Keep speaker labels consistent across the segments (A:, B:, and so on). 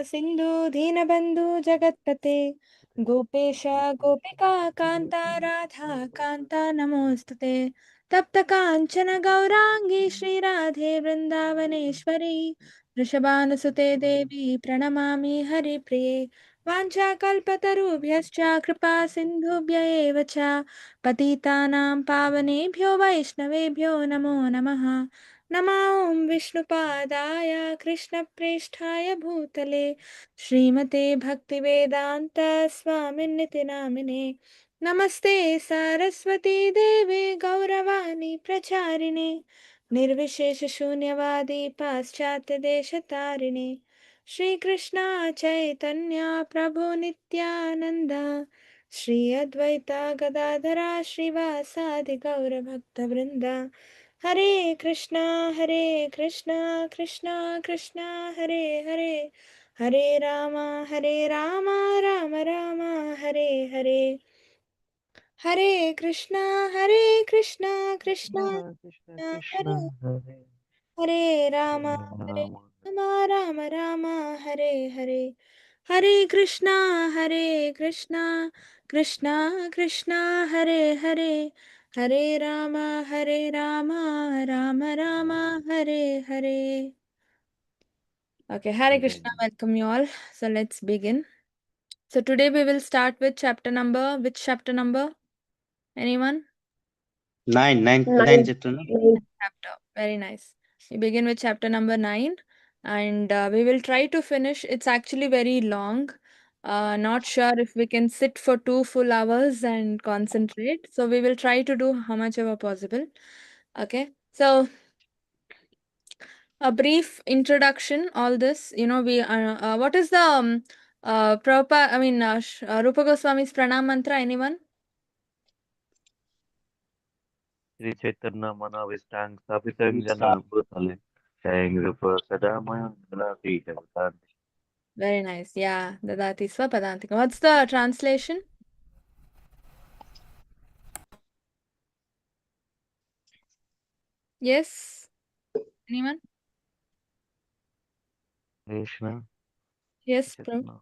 A: Sindhu Deenabandhu Jagatpate Gopesha Gopika Kanta Radha Kanta Namostate Tapta Kanchana Gaurangi Shri Radhe Vrindavaneshwari Vrishabhanusute Devi Pranamami Hari Priye Vanchakalpatarubhyascha Kripa Sindhubhya eva cha Patitanam Pavanebhyo Vaishnavebhyo Namo Namaha Nama Om Vishnupadaya Krishna Presthaya Bhutale Srimate Bhaktivedanta Swaminiti Namine Namaste Saraswati Deve Gauravani Pracharine Nirvishesha Shunyavadi Paschatya Deshatarine Shri Krishna Chaitanya Prabhu Nityananda Shri Advaita Gadadhara Srivasadi Gaura Bhakta Vrinda Hare Krishna Krishna Krishna Hare Hare Hare Rama Rama Rama Hare Hare Hare Krishna Krishna
B: Krishna, Krishna,
A: Hare
B: Krishna, Hare
A: Hare Rama
B: Rama.
A: Rama Rama Hare Hare Hare Krishna Krishna Krishna Hare Hare Hare Rama Rama Rama Hare Hare. Okay, Hare Krishna, welcome you all. So let's begin. So today we will start with chapter number. Which chapter number? Anyone?
C: 9 chapter. No?
A: Chapter. Very nice. We begin with chapter number 9 and we will try to finish. It's actually very long. Not sure if we can sit for 2 full hours and concentrate. So we will try to do how much ever possible. Okay. So a brief introduction, all this, what is the Prabhupada, Rupa Goswami's Pranam Mantra, anyone?
B: Sri Chaitanya Manavistang Sapitang Jana Bhutale Sayang Rupa Sadamayan Manati Javatanti.
A: Very nice. Yeah, Dadati Swapadantikam. What's the translation? Yes? Anyone?
B: Krishna,
A: Yes, Prabhu.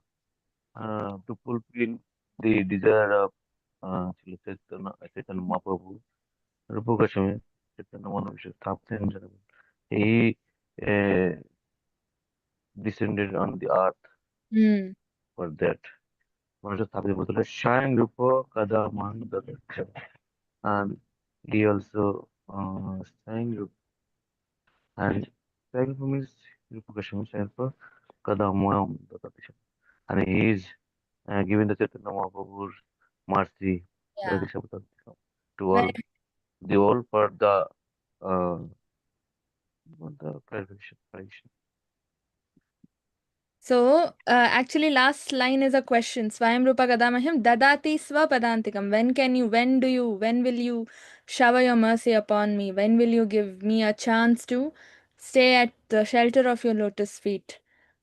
B: to fulfill the desire of Srila Chaitanya Mahaprabhu, Rupa Goswami, Chaitanya Manavistang Sapitang Jana. He descended on the earth for that. Manusya Sapitang Bhutale Sayang Rupa Kadamayan Dadaksha. And he also sang and sang for means Rupakasham sang for Kadamam Datatisha. And he is giving the Chaitanya Mahaprabhu's mercy
A: Yeah.
B: to all the all for the clarification.
A: So, actually, last line is a question. Swayam Rupa Kadamahim Dadati Swapadantikam. When will you shower your mercy upon me? When will you give me a chance to stay at the shelter of your lotus feet?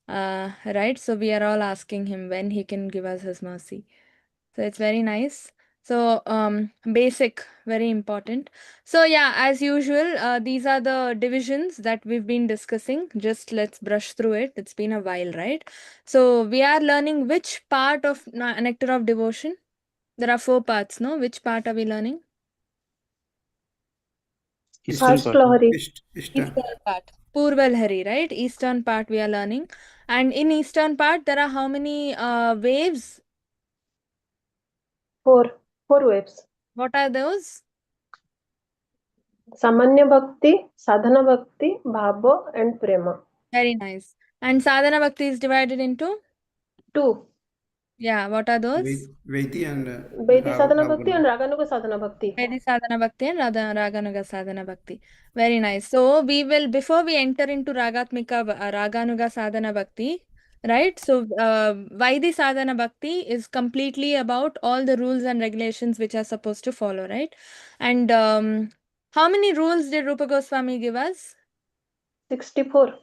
A: Right? So, we are all asking him when he can give us his mercy. So, it's very nice. So, basic, very important. So, yeah, as usual, these are the divisions that we've been discussing. Just let's brush through it. It's been a while, right? So, we are learning which part of Nectar of Devotion? There are 4 parts, no? Which part are we learning?
C: Eastern part.
A: Eastern part. Purval Hari, right? Eastern part we are learning. And in Eastern part, there are how many waves?
D: 4 waves.
A: What are those?
D: Samanya Bhakti, Sadhana Bhakti, Bhava and Prema.
A: Very nice. And Sadhana Bhakti is divided into?
D: 2.
A: Yeah, what are those?
C: Vaiti and
D: Vaiti Sadhana Bhakti and Raganuga Sadhana Bhakti.
A: Vedic Sadhana Bhakti and Raganuga Sadhana Bhakti. Very nice. So we will, before we enter into Raganuga Sadhana Bhakti, right? So Vaidhi Sadhana Bhakti is completely about all the rules and regulations which are supposed to follow, right? And how many rules did Rupa Goswami give us?
D: 64.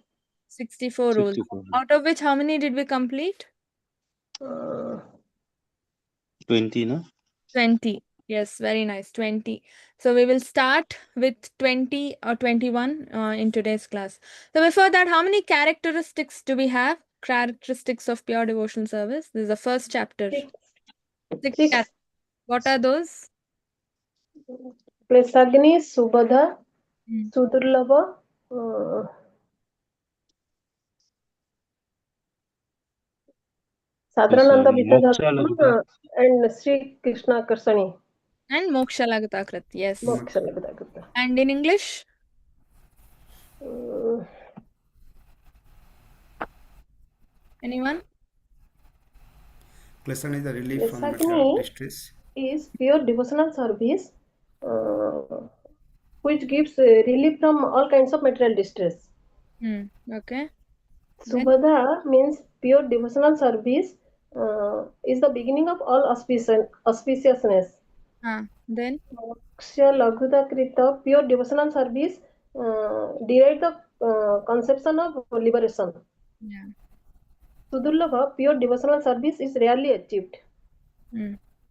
A: 64 rules. Out of which how many did we complete?
C: 20, no?
A: 20. Yes, very nice. 20. So we will start with 20 or 21 in today's class. So before that, how many characteristics do we have? characteristics of pure devotional service? This is the first chapter.
D: Six.
A: Six
D: Six.
A: chapters. What are those?
D: Plesagni, Subodha,
A: Hmm.
D: Sudurlava, Sadhananda
C: Moksha
D: Visagatma,
C: Lagata.
D: and Sri Krishna Karsani.
A: And Moksha Lagatakrit, yes.
D: Moksha Lagatakrit.
A: And in English? Anyone?
E: Plesagni is the relief from
D: Plesagni
E: material distress.
D: Is pure devotional service which gives relief from all kinds of material distress.
A: Okay.
D: Subhada means pure devotional service is the beginning of all auspiciousness.
A: Then?
D: Moksha Laghuta Krita, pure devotional service derives the conception of liberation.
A: Yeah.
D: Sudurlava, pure devotional service is rarely achieved.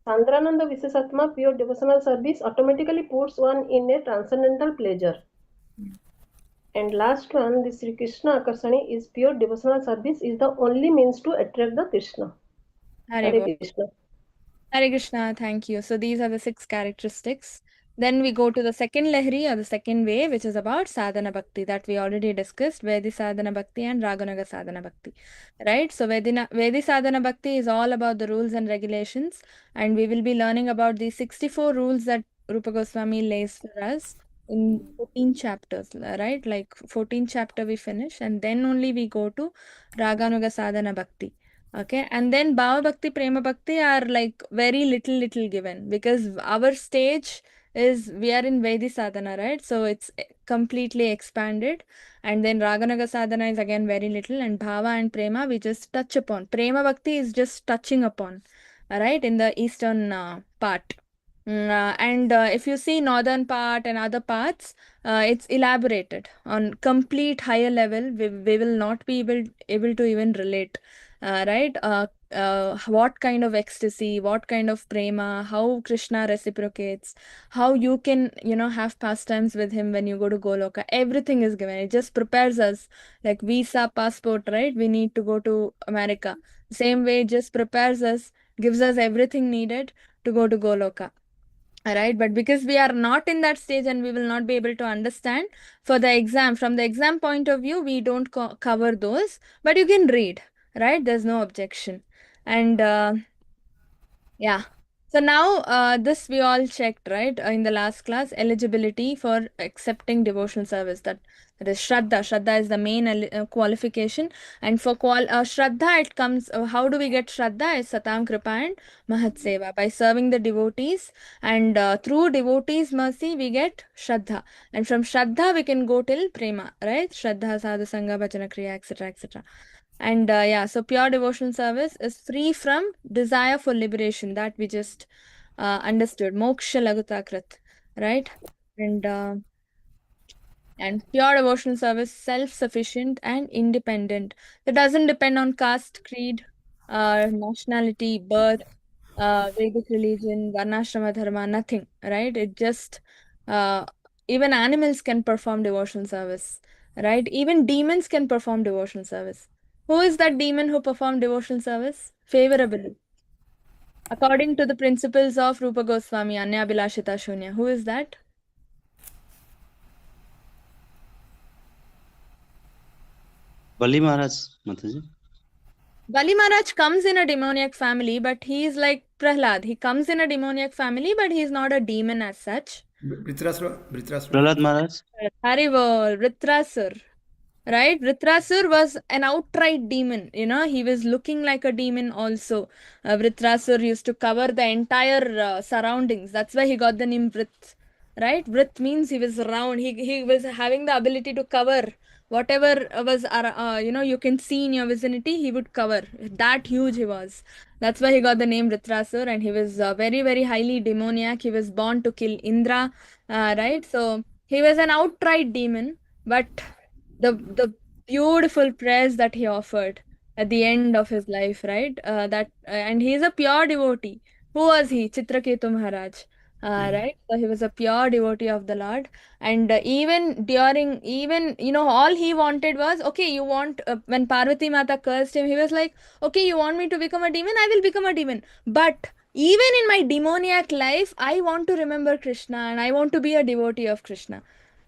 D: Sandrananda Visesatma, pure devotional service automatically puts one in a transcendental pleasure. And last one, the Sri Krishna Akarsani is pure devotional service is the only means to attract the Krishna. Hare Krishna.
A: Hare Krishna, thank you. So these are the 6 characteristics. Then we go to the second Lahari or the second way, which is about Sadhana Bhakti that we already discussed, Vedi Sadhana Bhakti and Raganaga Sadhana Bhakti. Right? So Vedi Sadhana Bhakti is all about the rules and regulations, and we will be learning about the 64 rules that Rupa Goswami lays for us in 14 chapters, right? Like 14 chapter we finish, and then only we go to Raganuga Sadhana Bhakti. Okay, and then Bhava Bhakti, Prema Bhakti are like very little given because our stage is we are in Vedi Sadhana, right? So it's completely expanded. And then Raganaga Sadhana is again very little, and Bhava and Prema we just touch upon. Prema Bhakti is just touching upon, right, in the eastern part. And if you see northern part and other parts, it's elaborated on complete higher level. We will not be able to even relate. Right? What kind of ecstasy, what kind of prema, how Krishna reciprocates, how you can, have pastimes with him when you go to Goloka. Everything is given. It just prepares us like visa, passport, right? We need to go to America. Same way, it just prepares us, gives us everything needed to go to Goloka. Right, but because we are not in that stage and we will not be able to understand for the exam, from the exam point of view, we don't cover those, but you can read, right? There's no objection. And yeah, so now this we all checked, right, in the last class, eligibility for accepting devotional service. That is Shraddha. Shraddha is the main qualification. And for Shraddha, it comes, how do we get Shraddha? It's Satam Kripa and Mahat Seva. By serving the devotees, and through devotees' mercy, we get Shraddha. And from Shraddha, we can go till Prema, right? Shraddha, Sadhu Sangha, Bhajana Kriya, etc., etc. And yeah, so pure devotional service is free from desire for liberation, that we just understood. Moksha Lagutakrit, right? And pure devotional service, self-sufficient and independent. It doesn't depend on caste, creed, nationality, birth, Vedic religion, Varnashrama Dharma, nothing, right? It just, even animals can perform devotional service, right? Even demons can perform devotional service. Who is that demon who performed devotional service? Favorably. According to the principles of Rupa Goswami, Anya Bilashita Shunya. Who is that?
C: Bali Maharaj, Mataji.
A: Bali Maharaj comes in a demoniac family, but he is like Prahlad. He comes in a demoniac family, but he is not a demon as such.
E: Vritrasura.
C: Prahlad Maharaj.
A: Haribol, Vritrasur. Right? Vritrasur was an outright demon. He was looking like a demon also. Vritrasur used to cover the entire surroundings. That's why he got the name Vrit. Right? Vrit means he was round. He was having the ability to cover whatever was, you can see in your vicinity, he would cover. That huge he was. That's why he got the name Vritrasur, and he was very, very highly demoniac. He was born to kill Indra. Right? So he was an outright demon, but the beautiful prayers that he offered at the end of his life, right? And he is a pure devotee. Who was he? Chitraketu Maharaj. Right? So he was a pure devotee of the Lord. And even, all he wanted was, okay, you want, when Parvati Mata cursed him, he was like, okay, you want me to become a demon? I will become a demon. But even in my demoniac life, I want to remember Krishna and I want to be a devotee of Krishna.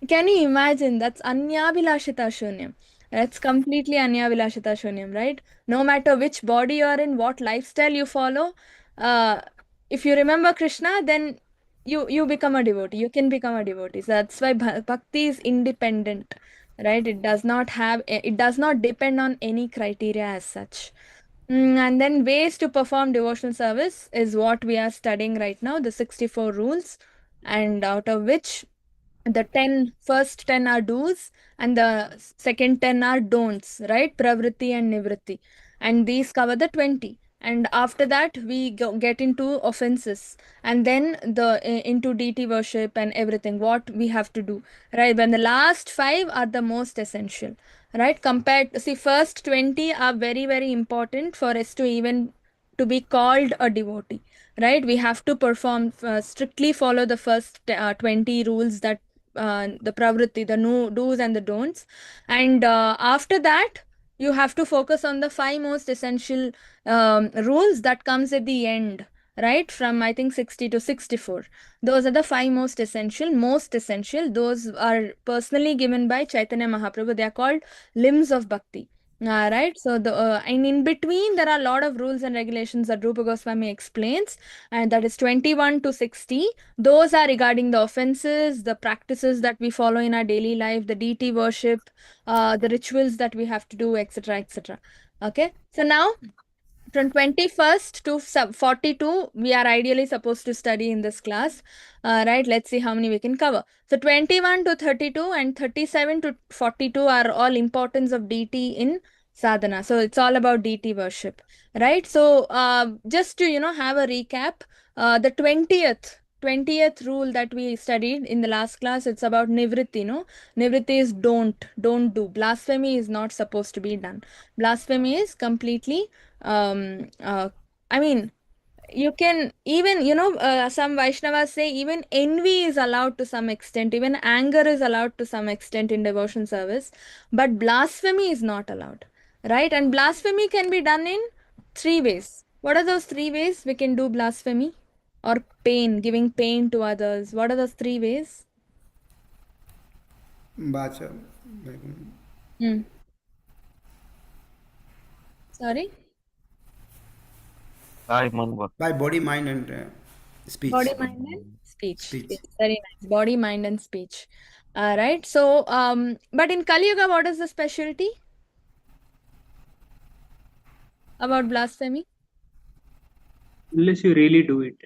A: Can you imagine? That's Anyavilashita Shunyam. That's completely Anyavilashita Shunyam, right? No matter which body you are in, what lifestyle you follow, uh, if you remember Krishna, then you become a devotee. You can become a devotee. So that's why bhakti is independent, right? It does not depend on any criteria as such. And then ways to perform devotional service is what we are studying right now, the 64 rules, and out of which the first 10 are do's and the second 10 are don'ts, right? Pravritti and nivritti. And these cover the 20. And after that, we get into offenses and then into deity worship and everything, what we have to do, right? When the last 5 are the most essential, right? See, first 20 are very, very important for us to even to be called a devotee, right? We have to perform, strictly follow the first 20 rules, that the pravritti, the no do's and the don'ts. And after that, you have to focus on the 5 most essential rules that comes at the end, right? From I think 60 to 64. Those are the 5 most essential. Those are personally given by Chaitanya Mahaprabhu. They are called limbs of bhakti. Right. So and in between there are a lot of rules and regulations that Rupa Goswami explains, and that is 21 to 60. Those are regarding the offenses, the practices that we follow in our daily life, the deity worship, the rituals that we have to do, etc., etc. Okay. So now from 21st to 42, we are ideally supposed to study in this class. Right, let's see how many we can cover. So 21 to 32 and 37 to 42 are all importance of deity in sadhana. So it's all about deity worship, right? So just to have a recap, the 20th rule that we studied in the last class, it's about nivritti. Nivritti is don't do. Blasphemy is not supposed to be done. Blasphemy is completely, I mean, you can even, some Vaishnavas say even envy is allowed to some extent, even anger is allowed to some extent in devotion service, but blasphemy is not allowed, right? And blasphemy can be done in 3 ways. What are those 3 ways we can do blasphemy? Or giving pain to others. What are those 3 ways?
E: Bacha.
A: Hmm. Sorry?
B: By man
E: By body, mind, and speech.
A: Body, mind, and speech.
E: Speech.
A: Yes, very nice. Body, mind, and speech. Right. So, but in Kali Yuga, what is the specialty about blasphemy?
F: Unless you really do it.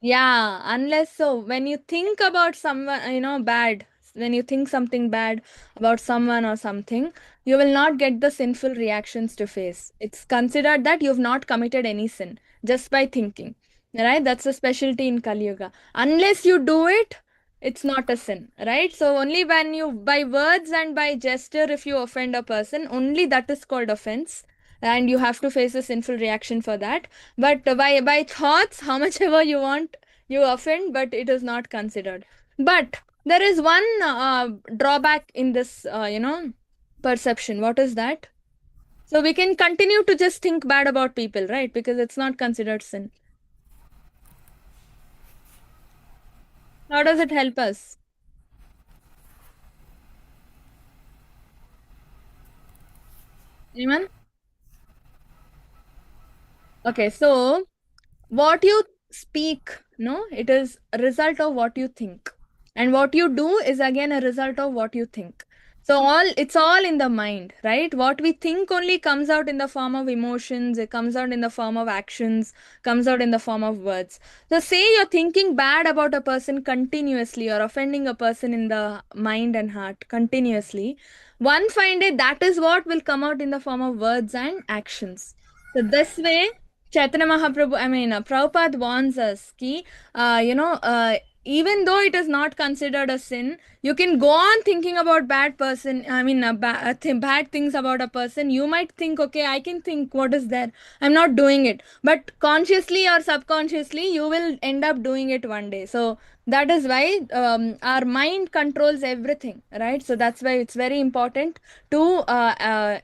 A: Yeah, unless so, when you think about someone, bad, when you think something bad about someone or something, you will not get the sinful reactions to face. It's considered that you've not committed any sin just by thinking, right? That's a specialty in Kali Yuga. Unless you do it, it's not a sin, right? So only when you, by words and by gesture, if you offend a person, only that is called offense, and you have to face a sinful reaction for that. But by thoughts, how much ever you want, you offend, but it is not considered. But there is one drawback in this, perception. What is that? So we can continue to just think bad about people, right? Because it's not considered sin. How does it help us? Anyone? Okay, so what you speak, no, it is a result of what you think, and what you do is again a result of what you think. So it's all in the mind, right? What we think only comes out in the form of emotions, it comes out in the form of actions, comes out in the form of words. So say you're thinking bad about a person continuously, or offending a person in the mind and heart continuously, one fine day that is what will come out in the form of words and actions. So this way Chaitanya Mahaprabhu, Prabhupada warns us ki, even though it is not considered a sin, you can go on thinking about bad things about a person. You might think, okay, I can think, what is there? I'm not doing it. But consciously or subconsciously, you will end up doing it one day. So that is why our mind controls everything, right? So that's why it's very important to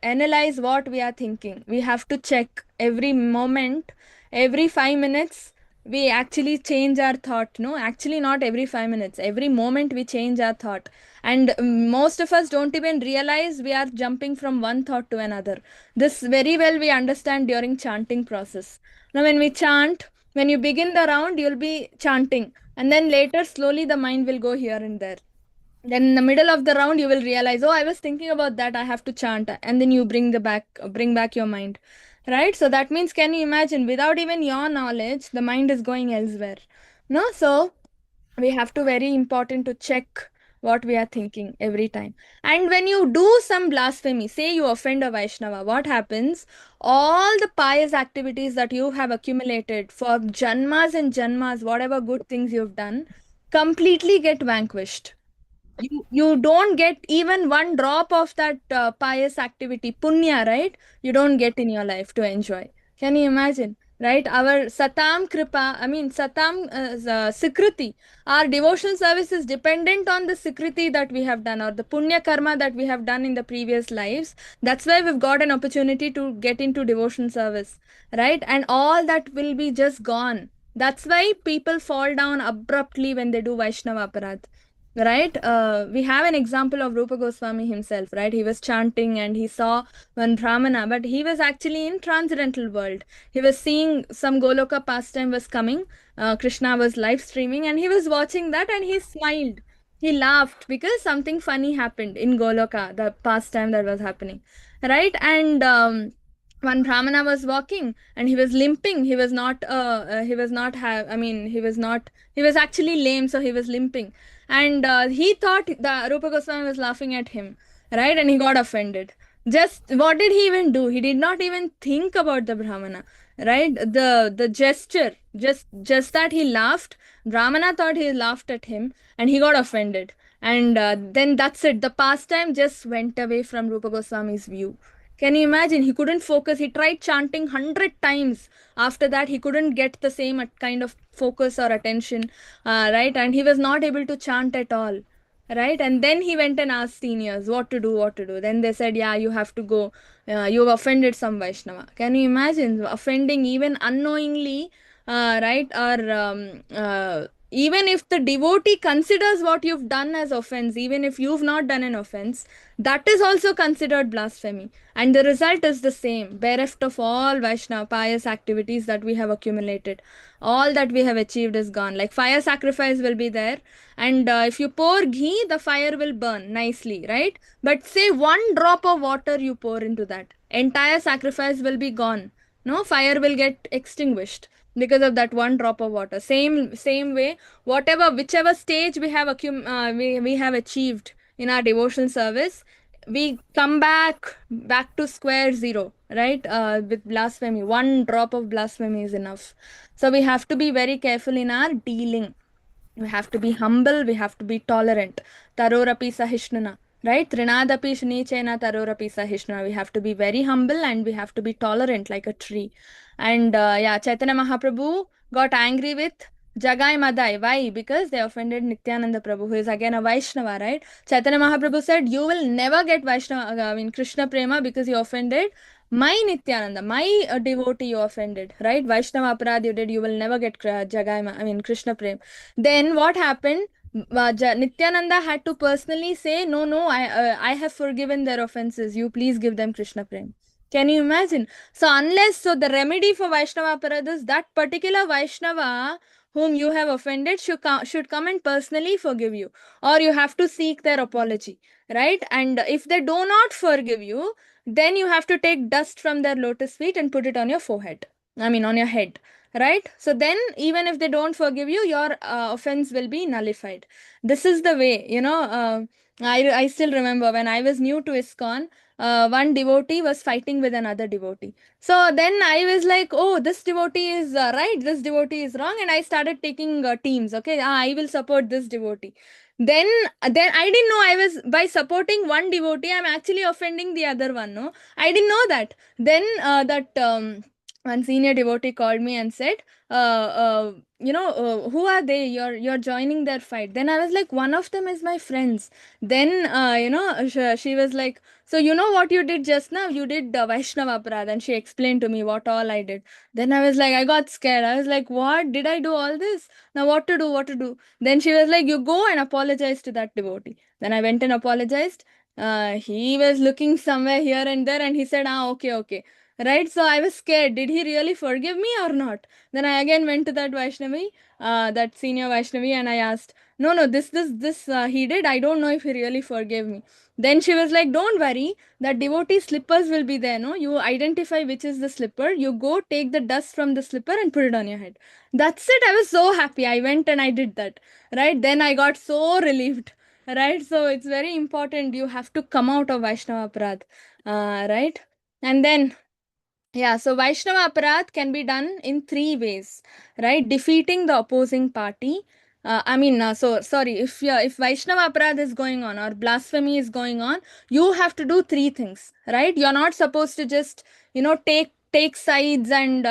A: analyze what we are thinking. We have to check every moment, every 5 minutes. We actually change our thought. No, actually not every 5 minutes, every moment we change our thought. And most of us don't even realize we are jumping from one thought to another. This very well we understand during chanting process. Now when we chant, when you begin the round, you'll be chanting, and then later slowly the mind will go here and there. Then in the middle of the round you will realize, oh, I was thinking about that, I have to chant, and then you bring back your mind, right? So that means, can you imagine, without even your knowledge the mind is going elsewhere. No, so we have to, very important to check what we are thinking every time. And when you do some blasphemy, say you offend a Vaishnava, what happens? All the pious activities that you have accumulated for janmas and janmas, whatever good things you've done, completely get vanquished. You don't get even one drop of that pious activity, punya, right? You don't get in your life to enjoy. Can you imagine? Right? Our satam kripa, satam sikriti, our devotional service is dependent on the sikriti that we have done, or the punya karma that we have done in the previous lives. That's why we've got an opportunity to get into devotion service, right? And all that will be just gone. That's why people fall down abruptly when they do Vaishnava aparadh. Right? We have an example of Rupa Goswami himself, right? He was chanting and he saw one Brahmana, but he was actually in transcendental world. He was seeing some Goloka pastime was coming. Krishna was live streaming and he was watching that and he smiled. He laughed because something funny happened in Goloka, the pastime that was happening, right? And one Brahmana was walking and he was limping. He was not, he was actually lame, so he was limping. And he thought the Rupa Goswami was laughing at him, right? And he got offended. Just what did he even do? He did not even think about the Brahmana, right? The gesture, just that he laughed. Brahmana thought he laughed at him, and he got offended. And then that's it. The pastime just went away from Rupa Goswami's view. Can you imagine? He couldn't focus. He tried chanting 100 times. After that, he couldn't get the same kind of focus or attention, right? And he was not able to chant at all, right? And then he went and asked seniors what to do, what to do. Then they said, yeah, you have to go. You've offended some Vaishnava. Can you imagine offending even unknowingly, right? Or even if the devotee considers what you've done as offense, even if you've not done an offense, that is also considered blasphemy. And the result is the same, bereft of all Vaishnava pious activities that we have accumulated. All that we have achieved is gone. Like fire sacrifice will be there, and if you pour ghee, the fire will burn nicely, right? But say one drop of water you pour into that, entire sacrifice will be gone. No, fire will get extinguished because of that one drop of water. Same way, whichever stage we have we have achieved in our devotional service, we come back to square zero, right? With blasphemy, one drop of blasphemy is enough. So we have to be very careful in our dealing. We have to be humble, we have to be tolerant. Tarorapi sahishnuna, right? Trinadapi shnichena tarorapi sahishnuna. We have to be very humble and we have to be tolerant like a tree. And Chaitanya Mahaprabhu got angry with Jagai Madai. Why? Because they offended Nityananda Prabhu, who is again a Vaishnava, right? Chaitanya Mahaprabhu said, you will never get Vaishnava, Krishna Prema, because you offended my Nityananda, my devotee you offended, right? Vaishnava aparadh you did, you will never get Krishna Prem. Then what happened? Nityananda had to personally say, no, I have forgiven their offenses. You please give them Krishna Prem. Can you imagine? So the remedy for Vaishnava aparadh is that particular Vaishnava whom you have offended should come and personally forgive you, or you have to seek their apology, right? And if they do not forgive you, then you have to take dust from their lotus feet and put it on your forehead. On your head, right? So then, even if they don't forgive you, your offense will be nullified. This is the way, I still remember when I was new to ISKCON, one devotee was fighting with another devotee. So then I was like, oh, this devotee is right, this devotee is wrong, and I started taking teams. Okay, I will support this devotee. Then I didn't know I was, by supporting one devotee, I'm actually offending the other one. No, I didn't know that. Then that one senior devotee called me and said, who are they? You're joining their fight. Then I was like, one of them is my friends. Then she was like, so you know what you did just now? You did Vaishnava Aparadha, and she explained to me what all I did. Then I was like, I got scared. I was like, what? Did I do all this? Now what to do? What to do? Then she was like, you go and apologize to that devotee. Then I went and apologized. He was looking somewhere here and there, and he said, okay, okay. Right? So I was scared. Did he really forgive me or not? Then I again went to that Vaishnavi, that senior Vaishnavi, and I asked, no, this he did. I don't know if he really forgave me. Then she was like, don't worry, that devotee slippers will be there. No, you identify which is the slipper. You go take the dust from the slipper and put it on your head. That's it. I was so happy. I went and I did that. Right? Then I got so relieved. Right? So it's very important. You have to come out of Vaishnava Aparadh. Right? And then yeah, so Vaishnava Aparadh can be done in three ways, right? Defeating the opposing party. If Vaishnava Aparadh is going on or blasphemy is going on, you have to do three things, right? You're not supposed to just, take sides and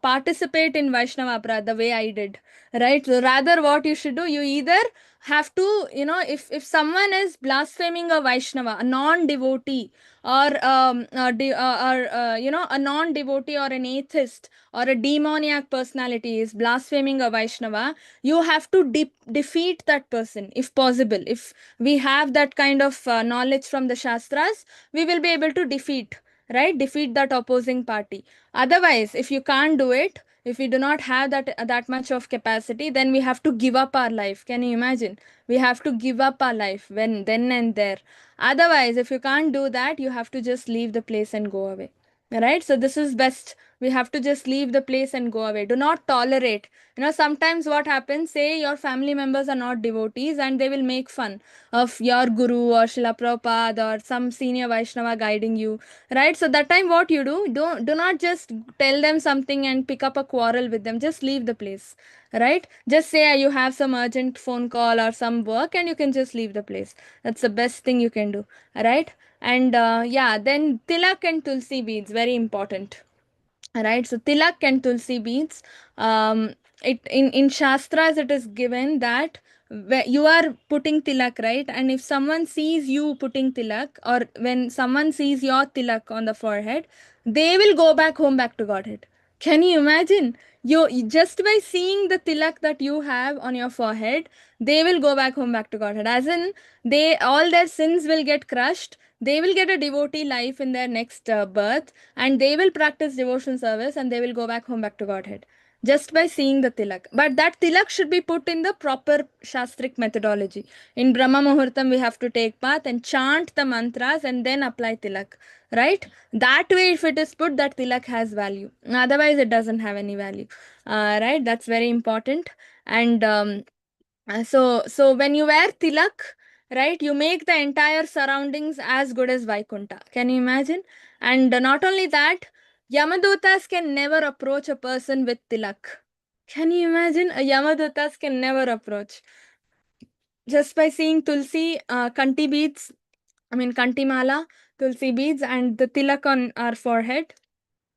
A: participate in Vaishnava Aparadh the way I did, right? So rather, what you should do, you either have to, if someone is blaspheming a Vaishnava, a non-devotee, or a non-devotee or an atheist or a demoniac personality is blaspheming a Vaishnava, you have to defeat that person if possible. If we have that kind of knowledge from the Shastras, we will be able to defeat that opposing party. Otherwise, if you can't do it, if we do not have that much of capacity, then we have to give up our life. Can you imagine? We have to give up our life then and there. Otherwise, if you can't do that, you have to just leave the place and go away. Right? So this is best. We have to just leave the place and go away. Do not tolerate. Sometimes what happens, say your family members are not devotees and they will make fun of your guru or Srila Prabhupada or some senior Vaishnava guiding you. Right? So that time what you do not just tell them something and pick up a quarrel with them. Just leave the place. Right? Just say you have some urgent phone call or some work and you can just leave the place. That's the best thing you can do. Right? And then tilak and tulsi beads, very important. Right? So tilak and tulsi beads, it in Shastras it is given that you are putting tilak, right? And if someone sees you putting tilak, or when someone sees your tilak on the forehead, they will go back home, back to Godhead. Can you imagine? You just by seeing the tilak that you have on your forehead, they will go back home, back to Godhead. As in, all their sins will get crushed. They will get a devotee life in their next birth, and they will practice devotion service, and they will go back home, back to Godhead, just by seeing the tilak. But that tilak should be put in the proper shastric methodology. In Brahma Muhurtam, we have to take bath and chant the mantras and then apply tilak. Right? That way, if it is put, that tilak has value. Otherwise, it doesn't have any value. Right? That's very important. And so when you wear tilak, right, you make the entire surroundings as good as Vaikunta. Can you imagine? And not only that, Yamadutas can never approach a person with tilak. Can you imagine? Yamadutas can never approach. Just by seeing Tulsi, Kanti Mala, Tulsi beads, and the tilak on our forehead,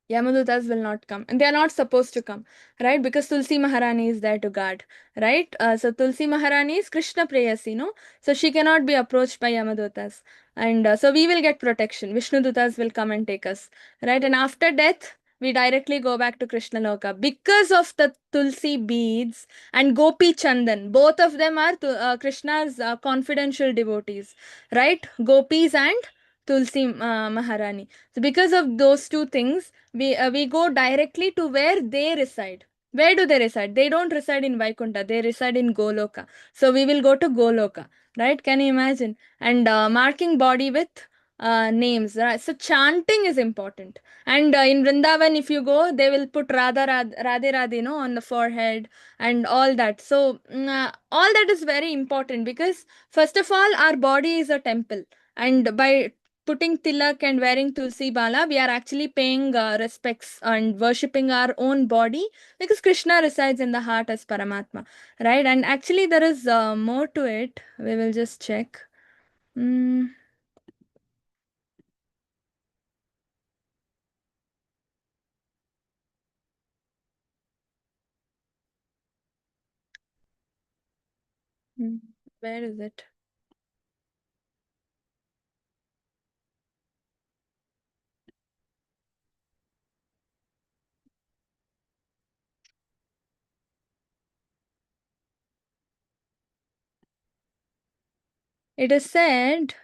A: Yamadutas will not come, and they are not supposed to come, right? Because Tulsi Maharani is there to guard, right? So Tulsi Maharani is Krishna Preyasi, no? So she cannot be approached by Yamadutas, and so we will get protection. Vishnu Dutas will come and take us, right? And after death, we directly go back to Krishna Loka because of the Tulsi beads and Gopi Chandan. Both of them are Krishna's confidential devotees, right? Gopis and Tulsi Maharani. So because of those two things, we go directly to where they reside. Where do they reside? They don't reside in Vaikunta. They reside in Goloka. So we will go to Goloka, right? Can you imagine? And marking body with names. Right? So chanting is important. And in Vrindavan, if you go, they will put Radha Radhe Radhe, no, on the forehead and all that. So all that is very important because first of all, our body is a temple, and by putting tilak and wearing tulsi bala, we are actually paying respects and worshipping our own body, because Krishna resides in the heart as Paramatma, right? And actually there is more to it. We will just check. Where is it? It is said,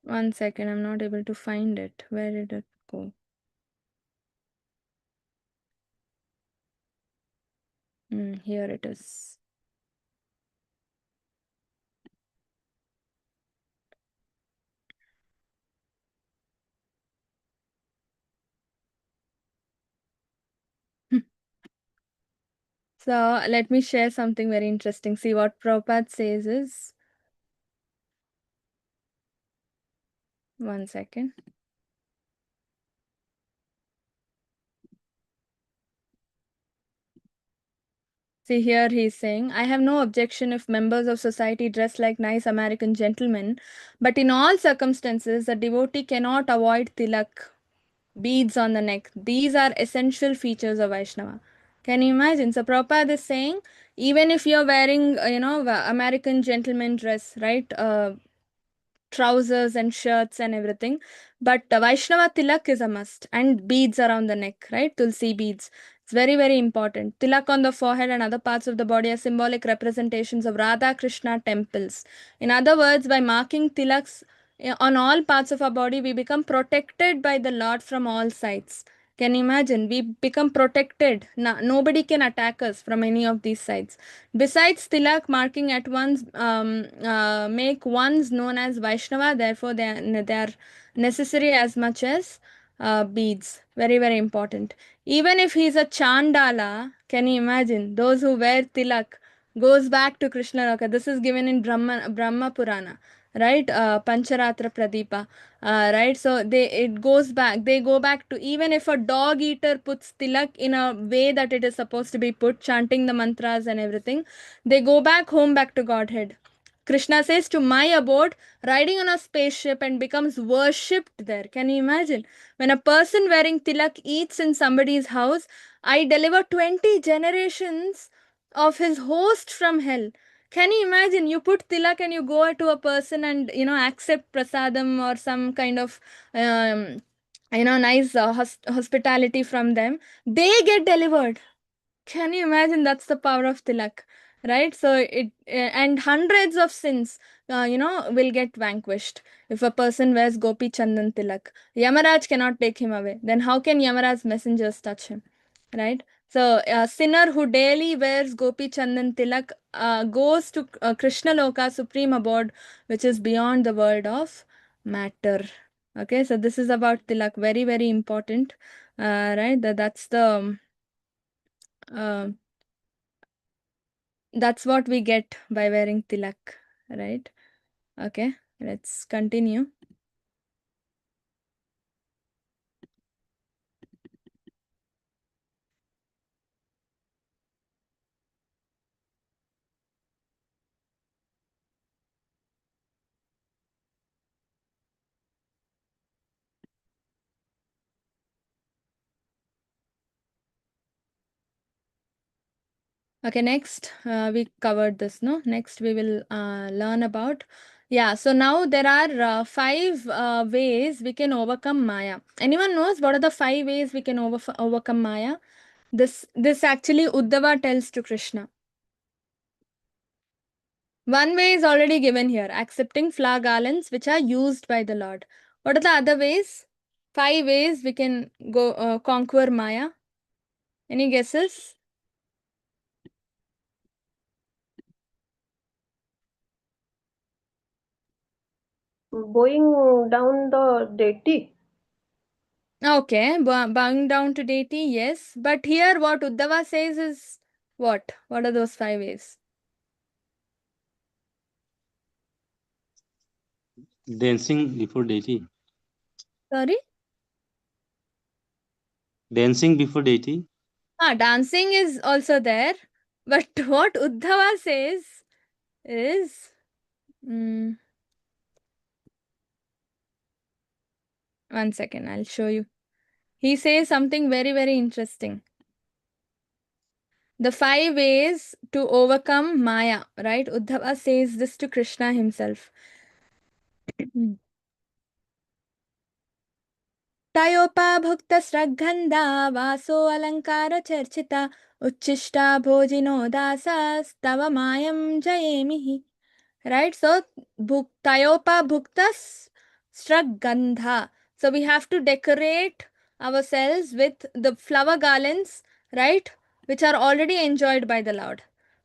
A: 1 second, I'm not able to find it. Where did it go? Here it is. So let me share something very interesting. See, what Prabhupada says is, 1 second. See, here he's saying, I have no objection if members of society dress like nice American gentlemen, but in all circumstances, a devotee cannot avoid tilak, beads on the neck. These are essential features of Vaishnava. Can you imagine? So Prabhupada is saying, even if you're wearing, American gentleman dress, right? Trousers and shirts and everything, but Vaishnava tilak is a must, and beads around the neck, right? Tulsi beads. It's very, very important. Tilak on the forehead and other parts of the body are symbolic representations of Radha Krishna temples. In other words, by marking tilaks on all parts of our body, we become protected by the Lord from all sides. Can you imagine? We become protected. Nobody can attack us from any of these sides. Besides tilak, marking at once make ones known as Vaishnava. Therefore, they are necessary as much as beads. Very, very important. Even if he is a Chandala, can you imagine? Those who wear tilak goes back to Krishna Loka. This is given in Brahma Purana, right? Pancharatra Pradipa, right? So they go back to, even if a dog eater puts tilak in a way that it is supposed to be put, chanting the mantras and everything, they go back home, back to Godhead. Krishna says, to my abode, riding on a spaceship, and becomes worshipped there. Can you imagine? When a person wearing tilak eats in somebody's house, I deliver 20 generations of his host from hell. Can you imagine? You put tilak and you go to a person and, accept prasadam or some kind of, nice hospitality from them. They get delivered. Can you imagine? That's the power of tilak, right? So and hundreds of sins, will get vanquished if a person wears gopi chandan tilak. Yamaraj cannot take him away. Then how can Yamaraj's messengers touch him, right? So a sinner who daily wears gopi chandan tilak goes to Krishna Loka, supreme abode, which is beyond the world of matter. Okay, so this is about tilak. Very, very important, right? Uh, that's what we get by wearing tilak, right? Okay, let's continue. Okay, next, we covered this, no? Next, we will learn about, so now there are 5 ways we can overcome Maya. Anyone knows what are the 5 ways we can overcome Maya? This actually Uddhava tells to Krishna. One way is already given here, accepting flower garlands which are used by the Lord. What are the other ways? 5 ways we can go conquer Maya. Any guesses?
D: Bowing down the deity.
A: Okay, bowing down to deity, yes. But here what Uddhava says is what? What are those 5 ways?
C: Dancing before deity.
A: Sorry?
C: Dancing before deity.
A: Dancing is also there. But what Uddhava says is... one second, I'll show you. He says something very, very interesting. The 5 ways to overcome Maya, right? Uddhava says this to Krishna himself. तयोपाभुक्त श्रगन्धा वासो अलंकार चर्चिता उच्छिष्टा भोजिनो दासस्तव मायं जयेमिहि. Right? So tayopa bhuktas stragandha. So we have to decorate ourselves with the flower garlands, right, which are already enjoyed by the Lord.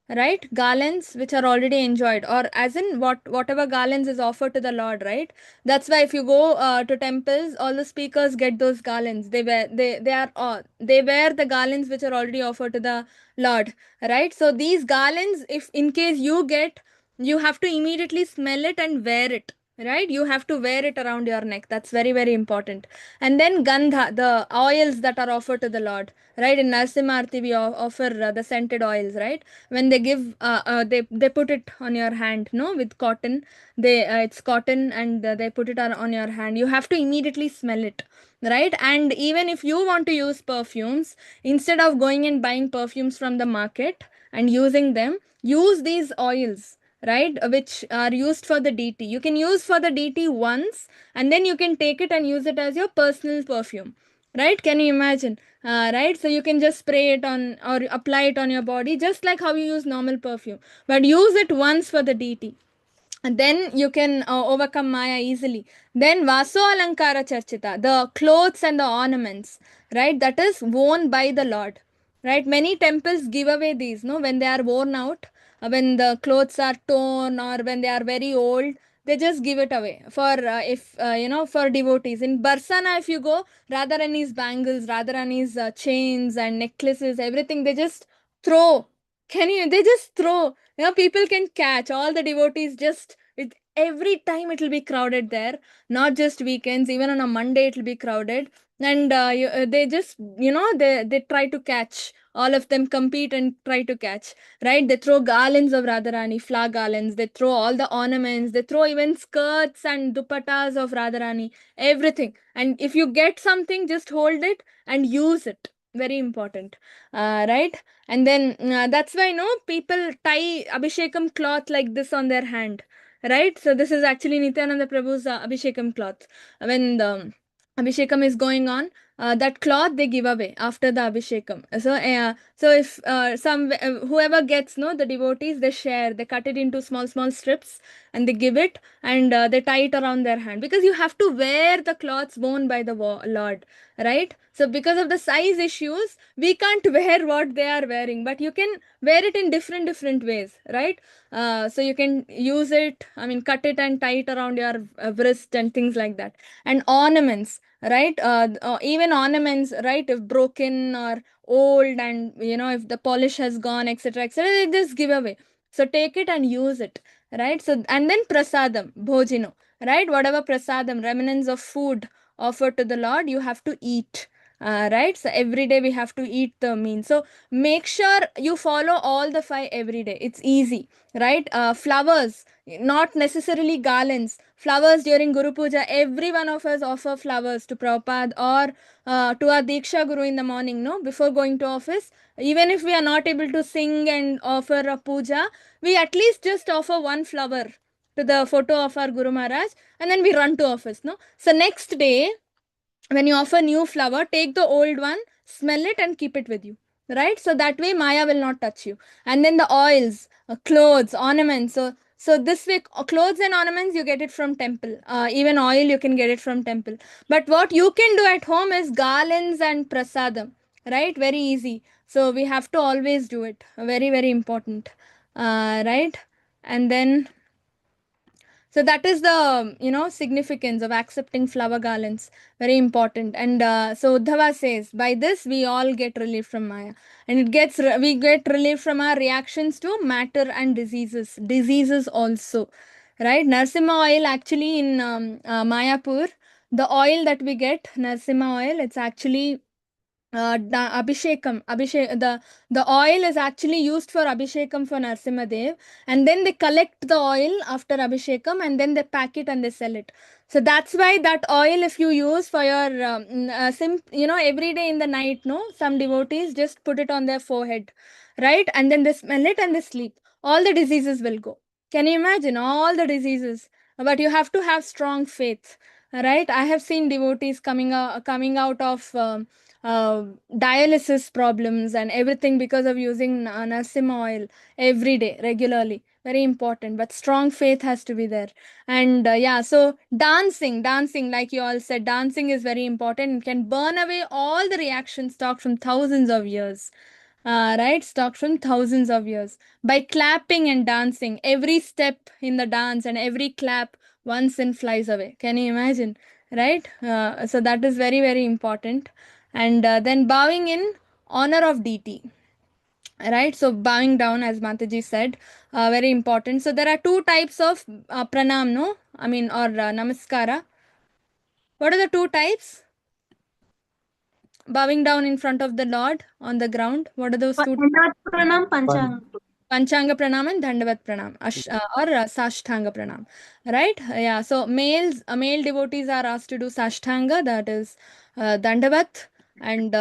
A: Right? Garlands which are already enjoyed, or as in whatever garlands is offered to the Lord, right? That's why if you go to temples, all the speakers get those garlands. They wear the garlands which are already offered to the Lord, right? So these garlands, if in case you get, you have to immediately smell it and wear it, right? You have to wear it around your neck. That's very, very important. And then gandha, the oils that are offered to the Lord, right? In Narsimharti we offer the scented oils, right? When they give they put it on your hand, no, with cotton. It's cotton, and they put it on your hand. You have to immediately smell it, right? And even if you want to use perfumes, instead of going and buying perfumes from the market and using them, use these oils, right, which are used for the deity. You can use for the deity once, and then you can take it and use it as your personal perfume, right? Can you imagine? Right, so you can just spray it on or apply it on your body just like how you use normal perfume, but use it once for the deity, and then you can overcome Maya easily. Then Vaso Alankara Charchita, the clothes and the ornaments, right, that is worn by the Lord. Right? Many temples give away these, no, when they are worn out, when the clothes are torn or when they are very old, they just give it away for if for devotees. In Barsana, if you go, Radharani's bangles, Radharani's chains and necklaces, everything they just throw. They just throw. People can catch. All the devotees just, every time it will be crowded there. Not just weekends, even on a Monday it will be crowded. And they just, they try to catch. All of them compete and try to catch, right? They throw garlands of Radharani, flower garlands. They throw all the ornaments. They throw even skirts and dupattas of Radharani, everything. And if you get something, just hold it and use it. Very important, right? And then that's why people tie Abhishekam cloth like this on their hand, right? So this is actually Nityananda Prabhu's Abhishekam cloth. When the Abhishekam is going on, that cloth they give away after the Abhishekam. So if whoever gets, no, the devotees, they share, they cut it into small small strips and they give it, and they tie it around their hand, because you have to wear the cloths worn by the Lord, right? So because of the size issues, we can't wear what they are wearing, but you can wear it in different ways, right? So you can use it, I mean, cut it and tie it around your wrist and things like that. And ornaments, right? Even ornaments, right, if broken or old, and if the polish has gone, etc., etc., they just give away. So take it and use it, right? So, and then prasadam, bhojino, right? Whatever prasadam, remnants of food offered to the Lord, you have to eat, right? So every day we have to eat the meal. So make sure you follow all the 5 every day. It's easy, right? Flowers, not necessarily garlands, flowers during Guru Puja. Every one of us offer flowers to Prabhupada or to our Diksha Guru in the morning, no, before going to office. Even if we are not able to sing and offer a puja, we at least just offer one flower to the photo of our Guru Maharaj, and then we run to office, no. So next day, when you offer new flower, take the old one, smell it and keep it with you, right? So that way Maya will not touch you. And then the oils, clothes, ornaments. So this way, clothes and ornaments you get it from temple. Even oil you can get it from temple. But what you can do at home is garlands and prasadam, right? Very easy. So we have to always do it. Very, very important. Right? And then, so that is the, significance of accepting flower garlands. Very important. And so Uddhava says, by this we all get relief from Maya. And we get relief from our reactions to matter and diseases. Diseases also. Right? Narsimha oil actually in Mayapur, the oil that we get, Narsimha oil, it's actually the oil is actually used for Abhishekam for Narsimhadev, and then they collect the oil after Abhishekam and then they pack it and they sell it. So that's why that oil, if you use for your every day in the night, no, some devotees just put it on their forehead, right, and then they smell it and they sleep, all the diseases will go. Can you imagine all the diseases? But you have to have strong faith, right? I have seen devotees coming out of dialysis problems and everything because of using Narsimha oil every day, regularly. Very important. But strong faith has to be there. And yeah, so dancing, like you all said, dancing is very important. It can burn away all the reactions stocked from thousands of years. Right? Stocked from thousands of years. By clapping and dancing, every step in the dance and every clap, one sin flies away. Can you imagine? Right? So that is very, very important. And then bowing in honor of deity, right? So bowing down, as Mataji said, very important. So there are two types of pranam, no, I mean, or namaskara. What are the two types? Bowing down in front of the Lord on the ground, what are those two?
G: Pranam, Panchang.
A: Panchanga pranam and Dandavat pranam, or Sashtanga pranam, right? Yeah, so male devotees are asked to do Sashtanga, that is Dandavat, and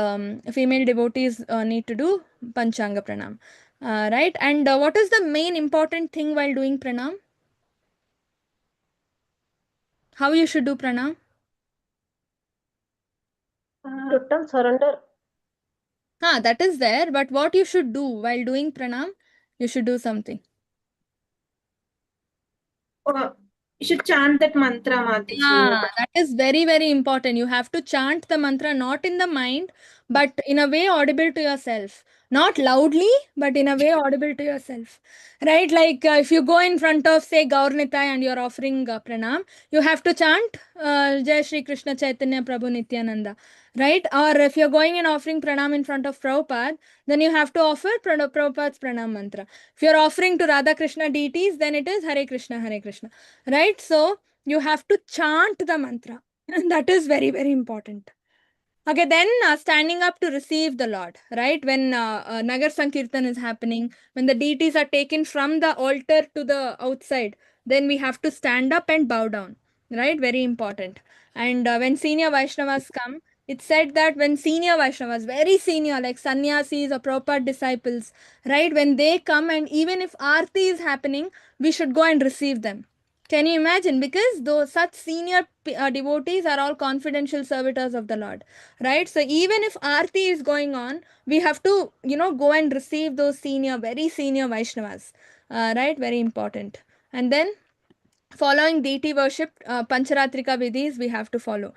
A: female devotees need to do Panchanga pranam, right? And what is the main important thing while doing pranam? How you should do pranam?
D: Total surrender.
A: That is there, but what you should do while doing pranam? You should do something.
G: You should chant that mantra, Mataji.
A: That is very, very important. You have to chant the mantra not in the mind, but in a way audible to yourself. Not loudly, but in a way audible to yourself. Right? Like if you go in front of, say, Gaurnitai and you're offering pranam, you have to chant Jai Shri Krishna Chaitanya Prabhu Nityananda. Right? Or if you're going and offering pranam in front of Prabhupada, then you have to offer Prabhupada's pranam mantra. If you're offering to Radha Krishna deities, then it is Hare Krishna, Hare Krishna. Right? So, you have to chant the mantra. That is very, very important. Okay, then standing up to receive the Lord, right? When Nagar Sankirtan is happening, when the deities are taken from the altar to the outside, then we have to stand up and bow down, right? Very important. And when senior Vaishnavas come, it's said that when senior Vaishnavas, very senior, like sannyasis or Prabhupada disciples, right? When they come and even if Aarti is happening, we should go and receive them. Can you imagine? Because those such senior devotees are all confidential servitors of the Lord, right? So even if Aarti is going on, we have to, go and receive those very senior Vaishnavas, right? Very important. And then following deity worship, Pancharatrika Vidhis, we have to follow.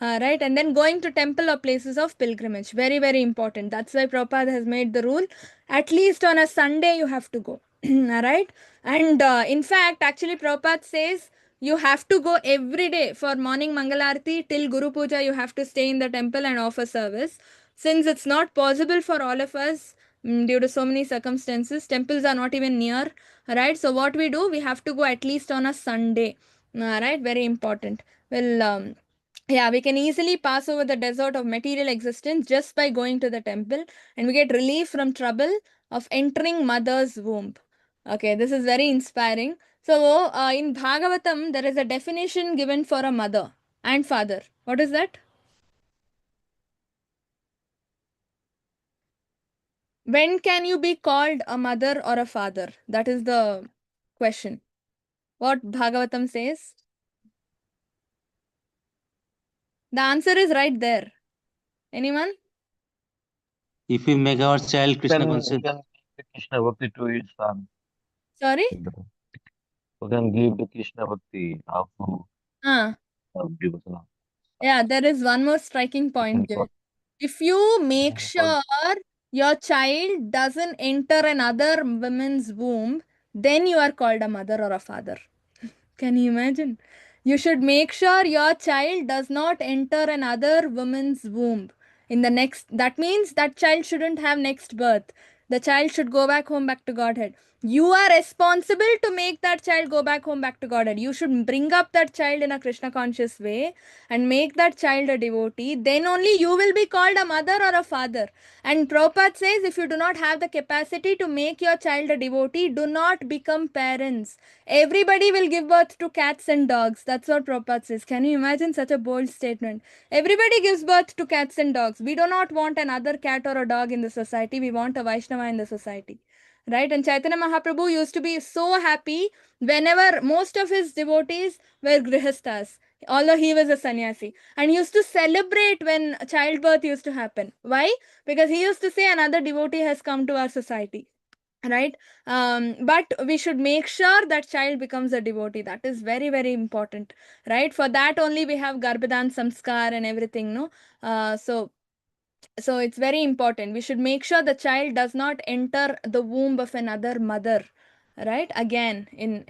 A: Right, and then going to temple or places of pilgrimage, very, very important. That's why Prabhupada has made the rule, at least on a Sunday you have to go. Right, and in fact, actually Prabhupada says you have to go every day for morning Mangalarti till Guru Puja. You have to stay in the temple and offer service. Since it's not possible for all of us due to so many circumstances, temples are not even near, right? So what we do, we have to go at least on a Sunday, right? Very important. Well, yeah, we can easily pass over the desert of material existence just by going to the temple, and we get relief from trouble of entering mother's womb. Okay, this is very inspiring. So in Bhagavatam, there is a definition given for a mother and father. What is that? When can you be called a mother or a father? That is the question. What Bhagavatam says? The answer is right there. Anyone?
C: If we make our child Krishna
B: You
C: conscious,
B: can give the Krishna Bhakti to his son.
A: Sorry?
B: You can give the Krishna Bhakti after
A: Ah,
B: devotional.
A: yeah, there is one more striking point
B: Can
A: given. If you make sure your child doesn't enter another woman's womb, then you are called a mother or a father. Can you imagine? You should make sure your child does not enter another woman's womb. In the next, that means that child shouldn't have next birth. The child should go back home, back to Godhead. You are responsible to make that child go back home, back to Godhead. You should bring up that child in a Krishna conscious way and make that child a devotee. Then only you will be called a mother or a father. And Prabhupada says, if you do not have the capacity to make your child a devotee, do not become parents. Everybody will give birth to cats and dogs. That's what Prabhupada says. Can you imagine such a bold statement? Everybody gives birth to cats and dogs. We do not want another cat or a dog in the society. We want a Vaishnava in the society. Right? And Chaitanya Mahaprabhu used to be so happy whenever most of his devotees were grihasthas, although he was a sannyasi. And he used to celebrate when childbirth used to happen. Why? Because he used to say another devotee has come to our society. Right? But we should make sure that child becomes a devotee. That is very, very important. Right? For that only we have Garbhadan Samskar and everything, no? So it's very important. We should make sure the child does not enter the womb of another mother, right? Again, in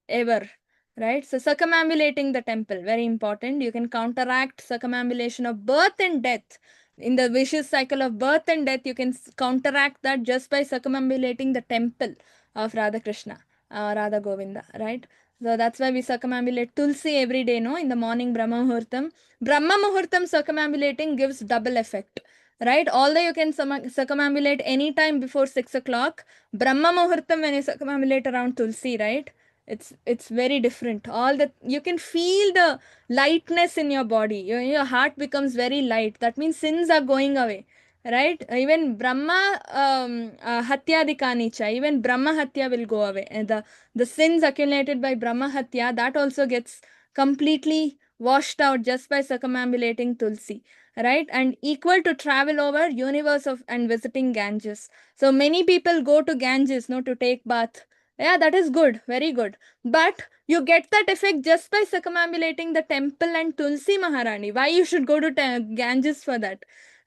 A: ever, right? So circumambulating the temple, very important. You can counteract circumambulation of birth and death. In the vicious cycle of birth and death, you can counteract that just by circumambulating the temple of Radha Krishna, Radha Govinda, right? So that's why we circumambulate Tulsi every day, no? In the morning, Brahma Muhurtam. Brahma Muhurtam circumambulating gives double effect, right? Although you can circumambulate any time before 6 o'clock, Brahma Muhurtam when you circumambulate around Tulsi, right? It's very different. All that you can feel the lightness in your body. Your heart becomes very light. That means sins are going away, right? Even Brahma Hatya Dikanicha, even Brahma Hatya will go away. And the sins accumulated by Brahma Hatya, that also gets completely washed out just by circumambulating Tulsi, right? And equal to travel over universe of and visiting Ganges. So many people go to Ganges, no, to take bath. Yeah, that is good, very good. But you get that effect just by circumambulating the temple and Tulsi Maharani. Why you should go to Ganges for that,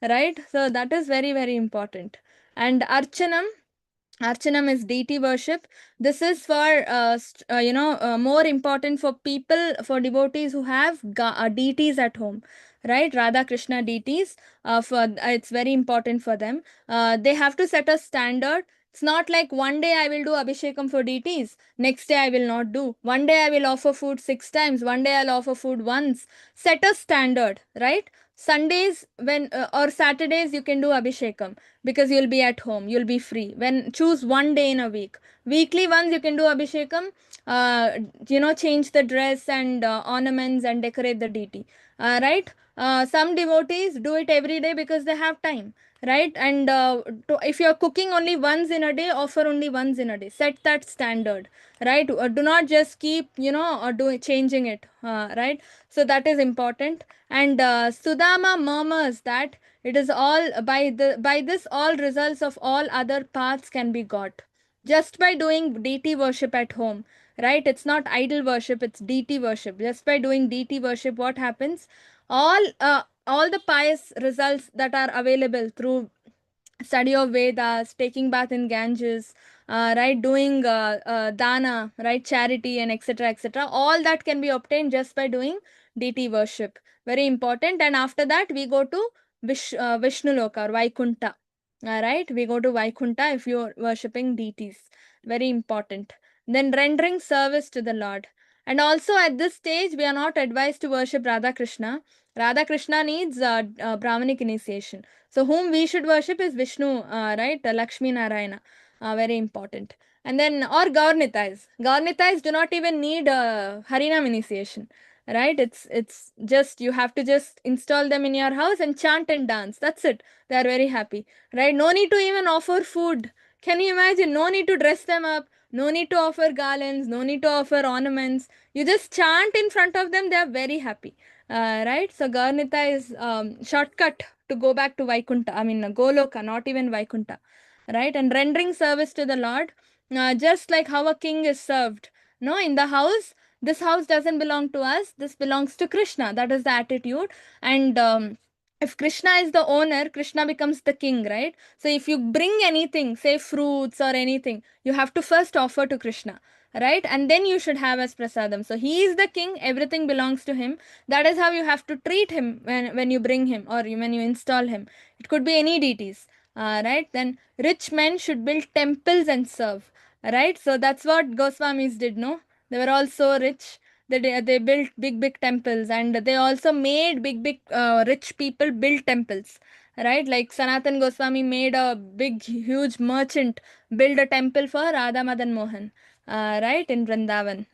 A: right? So that is very, very important. And Archanam is deity worship. This is for, more important for people, for devotees who have deities at home, right? Radha Krishna deities. It's very important for them. They have to set a standard. It's not like one day I will do Abhishekam for deities, next day I will not do. One day I will offer food 6 times, one day I'll offer food once. Set a standard, right? Sundays or Saturdays you can do Abhishekam because you'll be at home, you'll be free. When choose one day in a week. Weekly once you can do Abhishekam, change the dress and ornaments and decorate the deity. Right? Some devotees do it every day because they have time, right? And if you're cooking only once in a day, offer only once in a day. Set that standard, right? Do not just keep, changing it, right? So that is important. And Sudama murmurs that it is all by this all results of all other paths can be got just by doing deity worship at home, right? It's not idol worship, it's deity worship. Just by doing deity worship, what happens? All the pious results that are available through study of Vedas, taking bath in Ganges, right, doing dana, right, charity, and etc. etc. All that can be obtained just by doing deity worship. Very important. And after that, we go to Vishnu Loka or Vaikunta. Right, we go to Vaikunta if you're worshipping deities. Very important. Then rendering service to the Lord. And also at this stage, we are not advised to worship Radha Krishna. Radha Krishna needs Brahmanic initiation. So whom we should worship is Vishnu, right? Lakshmi Narayana. Very important. And then, or Gaurnitais. Gaurnitais do not even need Harinam initiation, right? It's just, you have to just install them in your house and chant and dance. That's it. They are very happy, right? No need to even offer food. Can you imagine? No need to dress them up. No need to offer garlands. No need to offer ornaments. You just chant in front of them. They are very happy. Right? So Gaurnita is shortcut to go back to Vaikunta. I mean Goloka, not even Vaikunta. Right? And rendering service to the Lord, just like how a king is served. No, in the house, this house doesn't belong to us. This belongs to Krishna. That is the attitude. And if Krishna is the owner, Krishna becomes the king, right? So if you bring anything, say fruits or anything, you have to first offer to Krishna, right? And then you should have as prasadam. So he is the king, everything belongs to him. That is how you have to treat him when you bring him or when you install him. It could be any deities, right? Then rich men should build temples and serve, right? So that's what Goswamis did, no? They were all so rich. They built big temples, and they also made big rich people build temples, right? Like Sanatan Goswami made a big huge merchant build a temple for Radha Madan Mohan, right, in Vrindavan.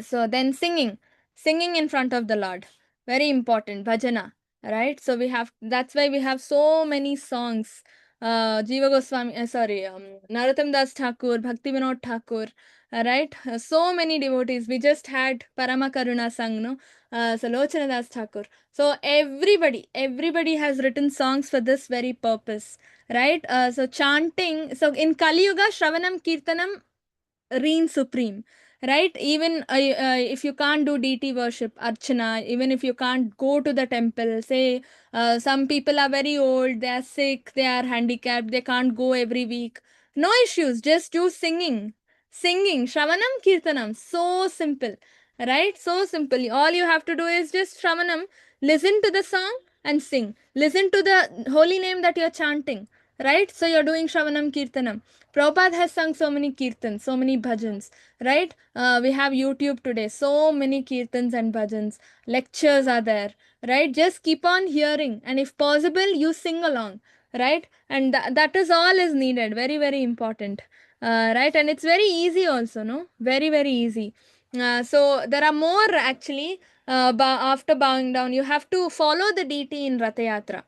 A: So then singing in front of the Lord, very important, bhajana, right? So we have, that's why we have so many songs. Jiva Goswami, Narottam Das Thakur, Bhakti Vinod Thakur, right? So many devotees. We just had Parama Karuna sang, no? So Lochana Das Thakur. So everybody has written songs for this very purpose, right? So chanting, so in Kali Yuga, Shravanam Kirtanam reign supreme, right? Even if you can't do deity worship, archana, even if you can't go to the temple, say some people are very old, they are sick, they are handicapped, they can't go every week, no issues, just do singing shravanam kirtanam, so simple, right? So simple, all you have to do is just shravanam, listen to the song and sing, listen to the holy name that you're chanting, right? So you're doing shravanam kirtanam. Prabhupada has sung so many kirtans, so many bhajans, right? We have YouTube today, so many kirtans and bhajans. Lectures are there, right? Just keep on hearing, and if possible, you sing along, right? And that is all is needed. Very, very important, right? And it's very easy also, no? Very, very easy. So there are more actually. After bowing down, you have to follow the deity in Ratha Yatra,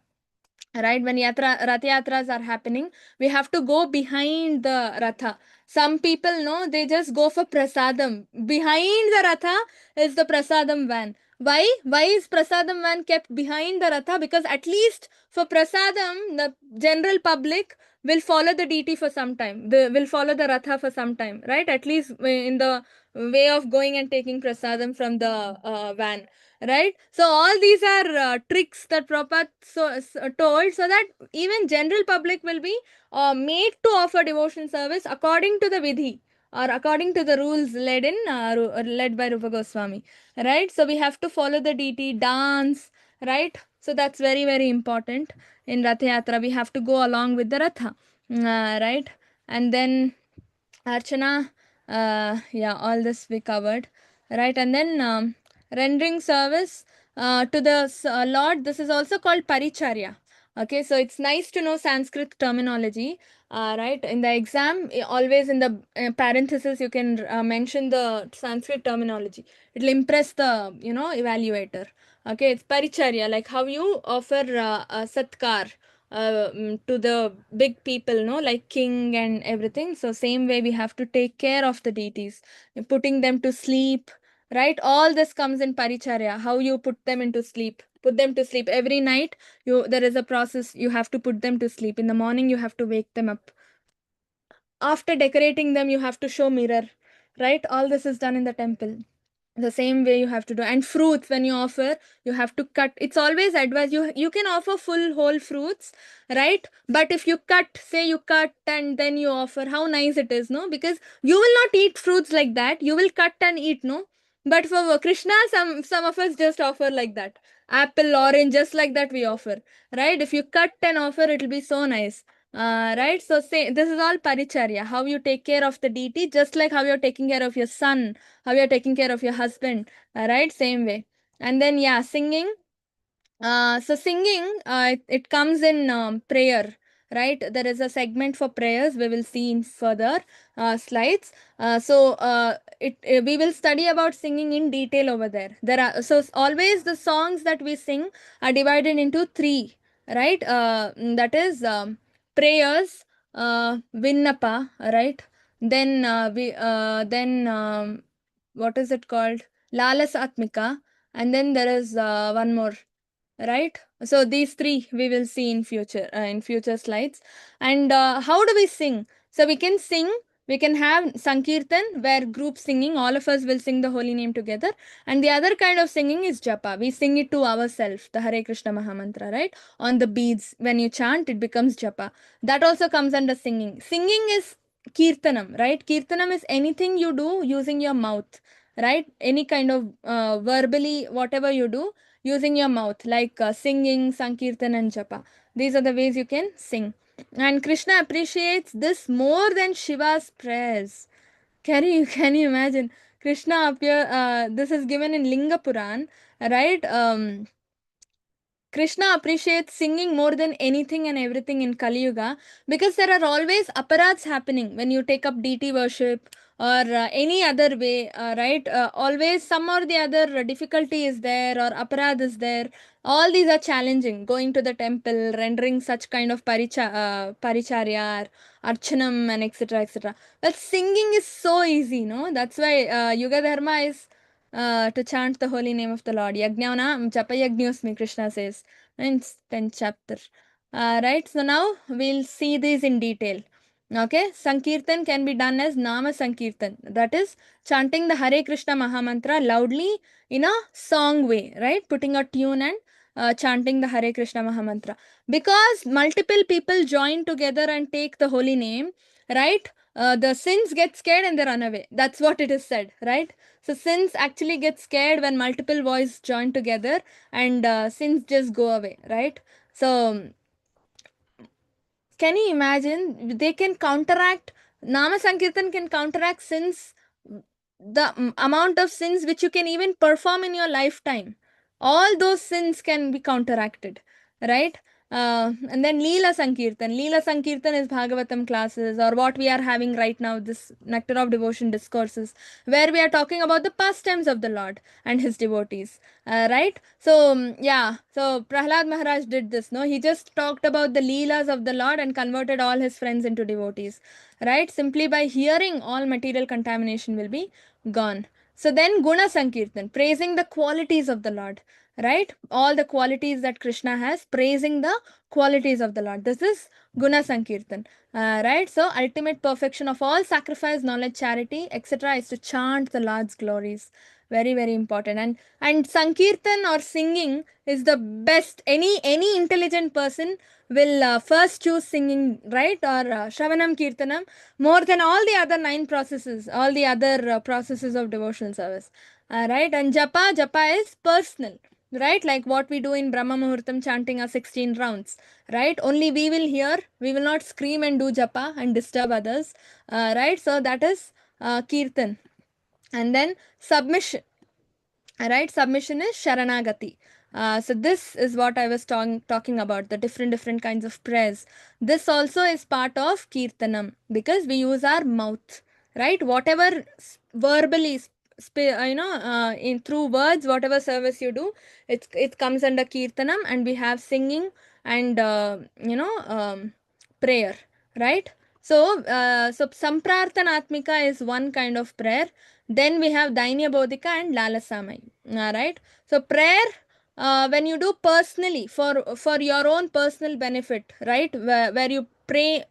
A: right? When Rath Yatras are happening, we have to go behind the Ratha. Some people know, they just go for prasadam. Behind the Ratha is the prasadam van. Why is prasadam van kept behind the Ratha? Because at least for prasadam, the general public will follow the deity for some time. They will follow the Ratha for some time, right? At least in the way of going and taking prasadam from the van, right? So all these are tricks that Prabhupada told, so that even general public will be made to offer devotion service according to the vidhi, or according to the rules led by Rupa Goswami, right? So we have to follow the deity, dance, right? So that's very, very important. In Ratha Yatra, we have to go along with the Ratha, right? And then Archana, yeah, all this we covered, right? And then rendering service to the Lord, this is also called Paricharya. Okay, so it's nice to know Sanskrit terminology, right? In the exam, always in the parenthesis, you can mention the Sanskrit terminology. It will impress the, evaluator. Okay, it's Paricharya, like how you offer a satkar to the big people, no, like king and everything. So same way we have to take care of the deities, putting them to sleep, right? All this comes in paricharya, how you put them to sleep every night. There is a process, you have to put them to sleep. In the morning you have to wake them up. After decorating them, you have to show mirror, right? All this is done in the temple. The same way you have to do. And fruits, when you offer, you have to cut. It's always advised, you can offer full whole fruits, right? But if you cut and then you offer, how nice it is, no? Because you will not eat fruits like that, you will cut and eat, no? But for Krishna, some of us just offer like that, apple, orange, just like that we offer, right? If you cut and offer, it will be so nice. Right? So say this is all paricharya, how you take care of the deity, just like how you're taking care of your son, how you're taking care of your husband, right? Same way. And then, yeah, singing. So singing, it comes in prayer, right? There is a segment for prayers, we will see in further slides. We will study about singing in detail over there. So always the songs that we sing are divided into three, right? That is prayers, vinnapa, right? Then what is it called? Lalas Atmika, and then there is one more, right? So these three we will see in future slides. And how do we sing? So we can sing We can have Sankirtan, where group singing, all of us will sing the holy name together. And the other kind of singing is Japa. We sing it to ourselves, the Hare Krishna Mahamantra, right? On the beads, when you chant, it becomes Japa. That also comes under singing. Singing is Kirtanam, right? Kirtanam is anything you do using your mouth, right? Any kind of verbally, whatever you do, using your mouth, like singing, Sankirtan, and Japa. These are the ways you can sing. And Krishna appreciates this more than Shiva's prayers. Can you imagine? Krishna appear. This is given in Linga Puran, right? Krishna appreciates singing more than anything and everything in Kali Yuga, because there are always aparads happening when you take up deity worship or any other way, right? Always some or the other difficulty is there or aparad is there. All these are challenging. Going to the temple, rendering such kind of paricharya, archanam, and etc. etc. But singing is so easy, no? That's why Yuga Dharma is to chant the holy name of the Lord. Yajnana japa yajñosmi, Krishna says in 10th chapter. Right, so now we'll see these in detail. Okay, Sankirtan can be done as Nama Sankirtan, that is chanting the Hare Krishna Mahamantra loudly in a song way, right? Putting a tune and chanting the Hare Krishna Mahamantra. Because multiple people join together and take the holy name, right? The sins get scared and they run away. That's what it is said, right? So sins actually get scared when multiple voices join together, and sins just go away, right? So can you imagine? They can counteract, Nama Sankirtan can counteract sins, the amount of sins which you can even perform in your lifetime. All those sins can be counteracted, right? And then Leela Sankirtan. Leela Sankirtan is Bhagavatam classes, or what we are having right now, this Nectar of Devotion discourses, where we are talking about the pastimes of the Lord and his devotees, right? So, yeah, so Prahlad Maharaj did this, no? He just talked about the Leelas of the Lord and converted all his friends into devotees, right? Simply by hearing, all material contamination will be gone. So then Guna Sankirtan, praising the qualities of the Lord, right? All the qualities that Krishna has, praising the qualities of the Lord. This is Guna Sankirtan, right? So ultimate perfection of all sacrifice, knowledge, charity, etc. is to chant the Lord's glories. Very, very important. And Sankirtan or singing is the best. Any intelligent person will first choose singing, right? Or Shravanam Kirtanam, more than all the other 9 processes, all the other processes of devotional service, right? And japa is personal, right? Like what we do in Brahma Muhurtam, chanting our 16 rounds, right? Only we will hear, we will not scream and do japa and disturb others, right? So that is kirtan. And then submission, right? Submission is sharanagati. So this is what I was talking about, the different kinds of prayers. This also is part of kirtanam, because we use our mouth, right? Whatever verbally, in through words, whatever service you do, it comes under kirtanam. And we have singing and prayer, right? So Samprarthanatmika is one kind of prayer. Then we have Dainya Bodhika and Lalasamai. Right? So prayer, when you do personally for your own personal benefit, right? Where you pray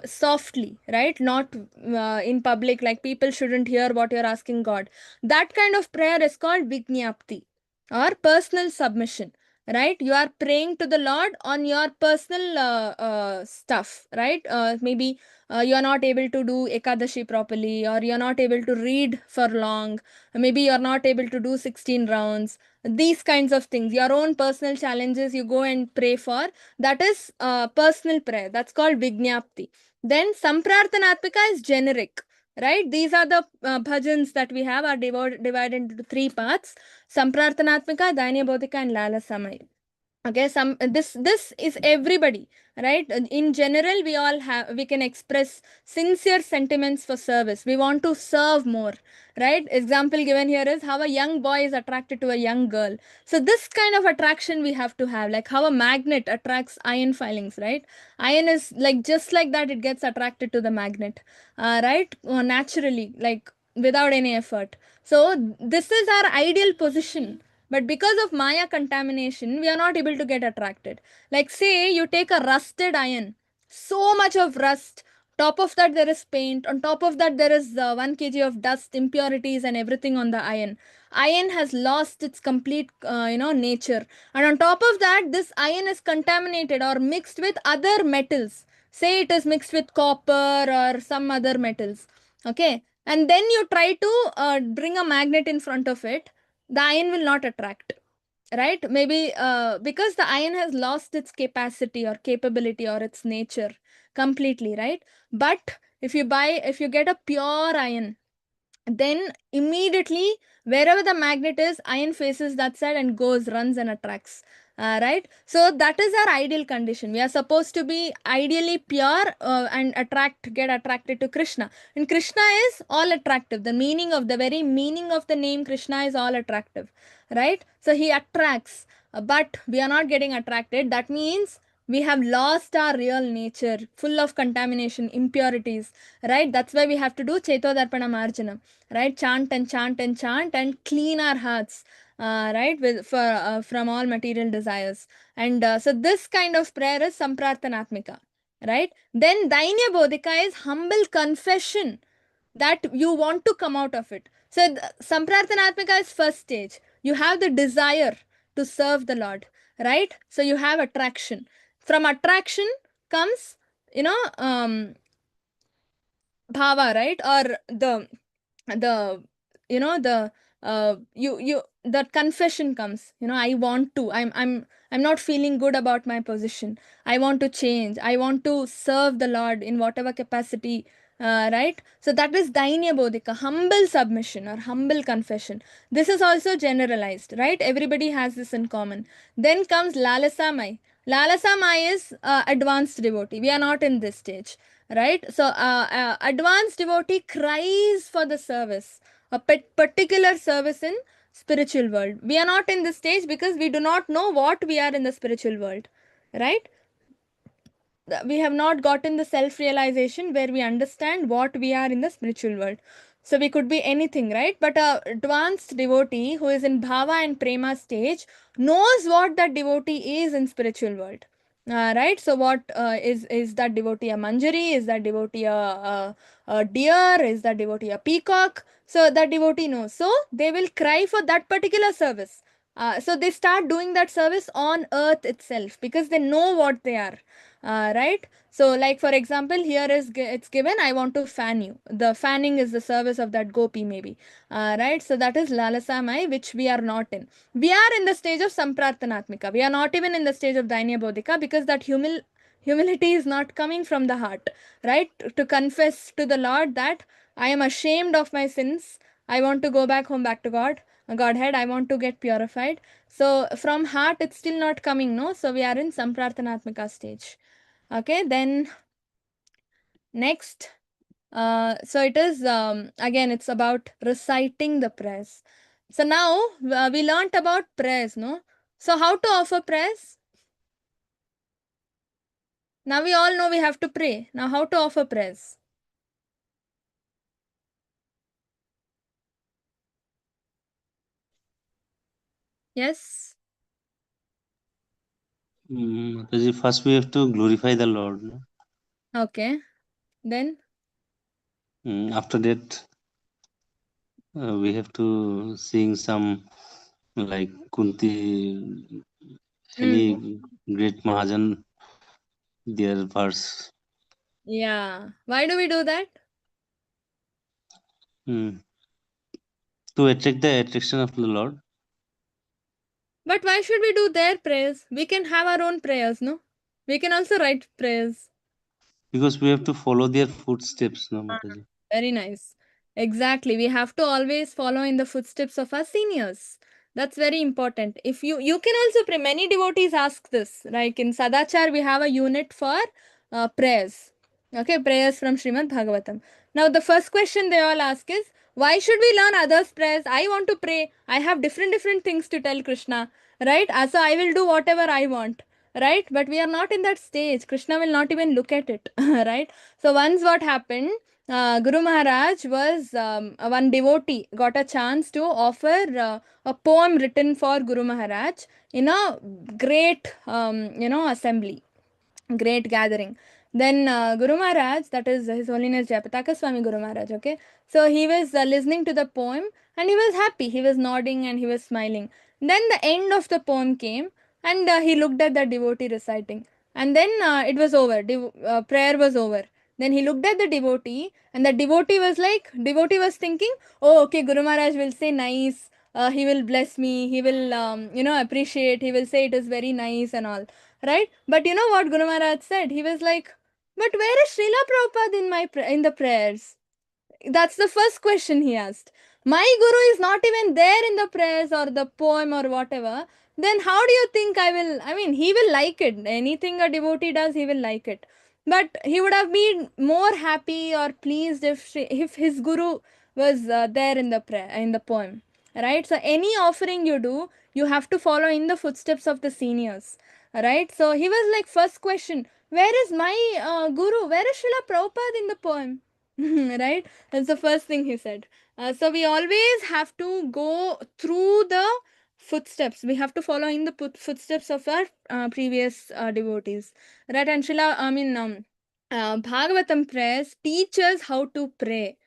A: softly, right? Not in public, like people shouldn't hear what you're asking God. That kind of prayer is called Vijñapti, or personal submission, right? You are praying to the Lord on your personal stuff, right? Maybe you're not able to do Ekadashi properly, or you're not able to read for long, maybe you're not able to do 16 rounds, these kinds of things, your own personal challenges you go and pray for. That is personal prayer, that's called Vijñapti. Then Samprarthanatmika is generic, right? These are the bhajans that we have, are divided into 3 parts: Samprarthanatmika, Dainya Bodhika, and Lalasamai. Okay, this is everybody, right? In general, we can express sincere sentiments for service. We want to serve more, right? Example given here is how a young boy is attracted to a young girl. So this kind of attraction we have to have, like how a magnet attracts iron filings, right? Iron is like, just like that, it gets attracted to the magnet, right? Naturally, like without any effort. So this is our ideal position. But because of Maya contamination, we are not able to get attracted. Like say you take a rusted iron, so much of rust Top of that there is paint, on top of that there is 1 kg of dust, impurities and everything on the iron. Iron has lost its complete nature, and on top of that this iron is contaminated or mixed with other metals. Say it is mixed with copper or some other metals, okay, and then you try to bring a magnet in front of it, the iron will not attract, right? Maybe because the iron has lost its capacity or capability or its nature completely, right? But if you get a pure iron, then immediately wherever the magnet is, iron faces that side and runs and attracts, right? So that is our ideal condition. We are supposed to be ideally pure and get attracted to Krishna, and Krishna is all attractive. The very meaning of the name Krishna is all attractive, right? So he attracts, but we are not getting attracted. That means we have lost our real nature, full of contamination, impurities, right? That's why we have to do Chetodarpana Marjanam, right? Chant and chant and chant and clean our hearts, right, from all material desires. And so this kind of prayer is Samprarthanatmika, right? Then Dainya Bodhika is humble confession that you want to come out of it. So Samprarthanatmika is first stage. You have the desire to serve the Lord, right? So you have attraction. From attraction comes, bhava, right? Or the the that confession comes, I want to, I'm not feeling good about my position, I want to change, I want to serve the Lord in whatever capacity, right? So that is dainya bodhika, humble submission or humble confession. This is also generalized, right? Everybody has this in common. Then comes lalasamai. Lalasamai is advanced devotee. We are not in this stage, right? So advanced devotee cries for the service, a particular service in spiritual world. We are not in this stage because we do not know what we are in the spiritual world, right? We have not gotten the self realization where we understand what we are in the spiritual world. So we could be anything, right? But a advanced devotee who is in bhava and prema stage knows what that devotee is in spiritual world, right? So what is that devotee a manjari? Is that devotee a deer? Is that devotee a peacock? So that devotee knows, so they will cry for that particular service. So they start doing that service on earth itself because they know what they are, right? So like for example, here is it's given, I want to fan you. The fanning is the service of that gopi, maybe, right? So that is lalasamai, which we are not in. We are in the stage of samprarthanatmika. We are not even in the stage of dainya bodhika because that humility is not coming from the heart, right? To confess to the Lord that I am ashamed of my sins, I want to go back home, back to Godhead, I want to get purified. So from heart it's still not coming, no? So we are in samprarthanatmika stage. Okay, then next, so it is again, it's about reciting the prayers. So now we learnt about prayers, no? So how to offer prayers? Now we all know we have to pray. Now how to offer prayers? Yes?
C: Mataji, first we have to glorify the Lord. No?
A: Okay. Then?
C: After that, we have to sing some like Kunti, any great Mahajan, their verse.
A: Yeah. Why do we do that?
C: To attract the attraction of the Lord.
A: But why should we do their prayers? We can have our own prayers, no? We can also write prayers.
C: Because we have to follow their footsteps, no, Mataji.
A: Very nice. Exactly. We have to always follow in the footsteps of our seniors. That's very important. If you can also pray. Many devotees ask this. Like in Sadachar, we have a unit for prayers. Okay, prayers from Srimad Bhagavatam. Now, the first question they all ask is, why should we learn others' prayers? I want to pray. I have different things to tell Krishna, right? So I will do whatever I want, right? But we are not in that stage. Krishna will not even look at it, right? So once what happened, Guru Maharaj was one devotee got a chance to offer a poem written for Guru Maharaj in a great assembly, great gathering. Then Guru Maharaj, that is His Holiness Jayapataka Swami Guru Maharaj, okay? So he was listening to the poem and he was happy. He was nodding and he was smiling. Then the end of the poem came and he looked at the devotee reciting. And then it was over. Prayer was over. Then he looked at the devotee and the devotee was thinking, oh, okay, Guru Maharaj will say nice. He will bless me. He will, appreciate. He will say it is very nice and all. Right? But you know what Guru Maharaj said? He was like, but where is Srila Prabhupada in the prayers? That's the first question he asked. My guru is not even there in the prayers or the poem or whatever. Then how do you think he will like it. Anything a devotee does, he will like it. But he would have been more happy or pleased if his guru was there in the poem. Right? So any offering you do, you have to follow in the footsteps of the seniors. Right? So he was like, first question, where is my guru? Where is Srila Prabhupada in the poem? Right? That's the first thing he said. So we always have to go through the footsteps. We have to follow in the footsteps of our previous devotees. Right? And Bhagavatam prayers teach us how to pray.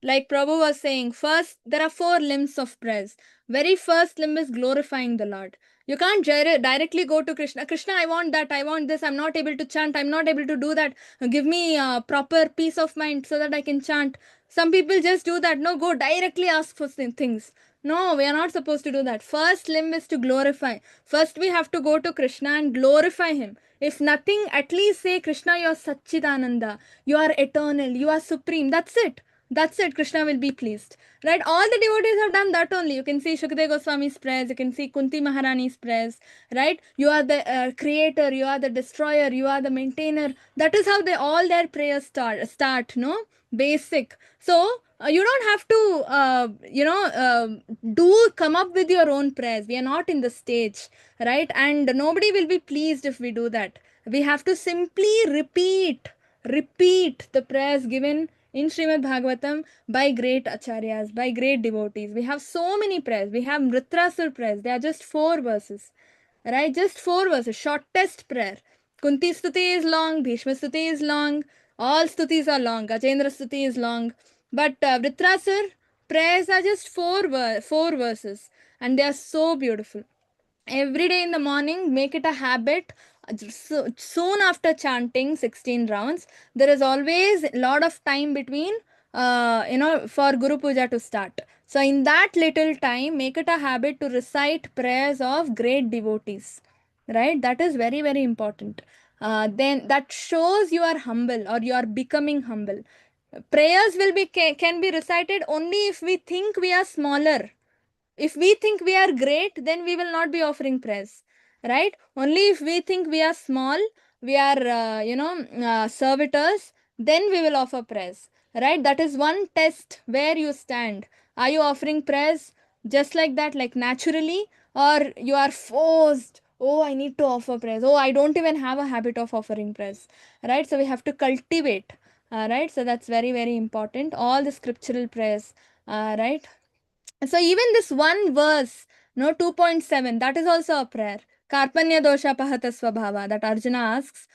A: Like Prabhu was saying, first, there are 4 limbs of prayers. Very first limb is glorifying the Lord. You can't directly go to Krishna. Krishna, I want that, I want this, I'm not able to chant, I'm not able to do that. Give me proper peace of mind so that I can chant. Some people just do that. No, go directly ask for things. No, we are not supposed to do that. First limb is to glorify. First we have to go to Krishna and glorify him. If nothing, at least say, Krishna, you are Satchidananda, you are eternal, you are supreme. That's it. That's it. Krishna will be pleased. Right? All the devotees have done that only. You can see Shukadeva Goswami's prayers. You can see Kunti Maharani's prayers. Right? You are the creator. You are the destroyer. You are the maintainer. That is how all their prayers start. No? Basic. So, you don't have to, come up with your own prayers. We are not in the stage. Right? And nobody will be pleased if we do that. We have to simply repeat the prayers given in Srimad Bhagavatam by great acharyas, by great devotees. We have so many prayers. We have Vritrasur prayers. They are just 4 verses. Right? Just 4 verses. Shortest prayer. Kunti Stuti is long. Bhishma Stuti is long. All Stutis are long. Gajendra Stuti is long. But Vritrasur prayers are just 4 verses. And they are so beautiful. Every day in the morning, make it a habit. Soon after chanting 16 rounds, there is always a lot of time between, for Guru Puja to start. So in that little time, make it a habit to recite prayers of great devotees. Right? That is very, very important. Then that shows you are humble or you are becoming humble. Prayers can be recited only if we think we are smaller. If we think we are great, then we will not be offering prayers. Right? Only if we think we are small, we are, servitors, then we will offer prayers. Right? That is one test where you stand. Are you offering prayers just like that, like naturally, or you are forced? Oh, I need to offer prayers. Oh, I don't even have a habit of offering prayers. Right? So we have to cultivate. Right? So that's very, very important. All the scriptural prayers. Right? So even this one verse, 2.7, that is also a prayer. Karpanya dosha pahata swabhava, that Arjuna asks,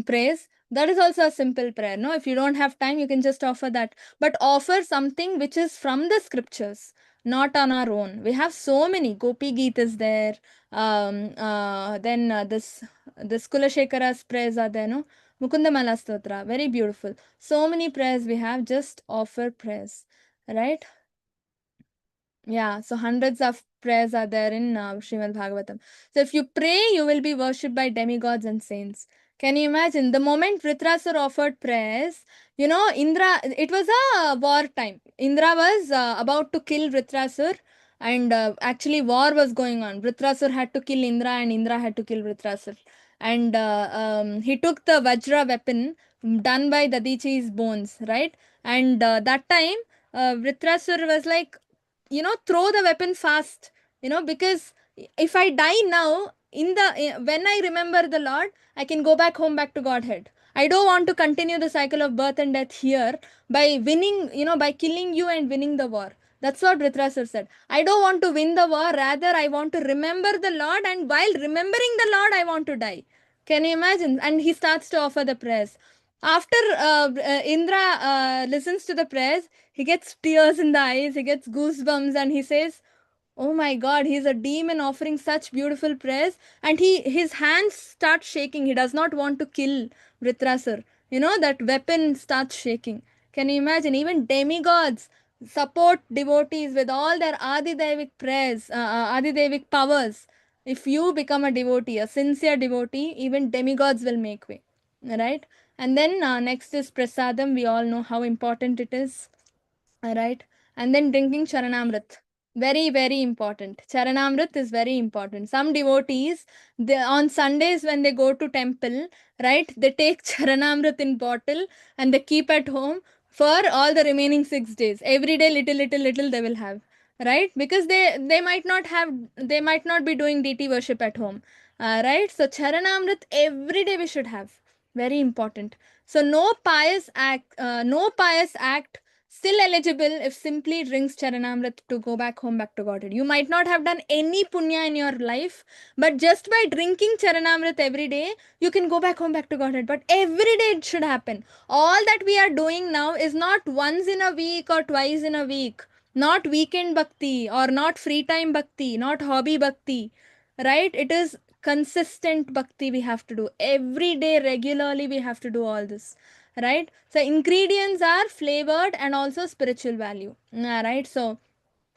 A: prays. That is also a simple prayer. No, if you don't have time, you can just offer that. But offer something which is from the scriptures, not on our own. We have so many. Gopi Geet is there. Then this Kulashekara's prayers are there. No, Mukundamala Stotra, very beautiful. So many prayers we have. Just offer prayers, right? Yeah, so hundreds of prayers are there in Srimad Bhagavatam. So if you pray, you will be worshipped by demigods and saints. Can you imagine? The moment Vritrasur offered prayers, Indra, it was a war time. Indra was about to kill Vritrasur, and actually war was going on. Vritrasur had to kill Indra and Indra had to kill Vritrasur. And he took the Vajra weapon done by Dadichi's bones, right? And that time, Vritrasur was like, throw the weapon fast, because if I die now, when I remember the Lord, I can go back home, back to Godhead. I don't want to continue the cycle of birth and death here by winning, by killing you and winning the war. That's what Vritrasur said. I don't want to win the war, rather I want to remember the Lord, and while remembering the Lord, I want to die. Can you imagine? And he starts to offer the prayers. After Indra listens to the prayers, he gets tears in the eyes, he gets goosebumps, and he says, oh my God, he's a demon offering such beautiful prayers, and his hands start shaking. He does not want to kill Vritrasur. You know, that weapon starts shaking. Can you imagine? Even demigods support devotees with all their Adidevic prayers, Adidevic powers. If you become a devotee, a sincere devotee, even demigods will make way. Right? And then next is prasadam. We all know how important it is. Right? And then drinking charanamrit. Very, very important. Charanamrit is very important. Some devotees, on Sundays when they go to temple, right, they take charanamrit in bottle and they keep at home for all the remaining 6 days. Every day, little, little, little they will have, right? Because they might not have, they might not be doing deity worship at home, right? So charanamrit every day we should have. Very important. So no pious act, still eligible if simply drinks charanamrit to go back home, back to Godhead. You might not have done any punya in your life, but just by drinking charanamrit every day, you can go back home, back to Godhead. But every day it should happen. All that we are doing now is not once in a week or twice in a week, not weekend bhakti or not free time bhakti, not hobby bhakti, right? It is consistent bhakti we have to do. Every day, regularly, we have to do all this, right? So ingredients are flavored and also spiritual value, right? So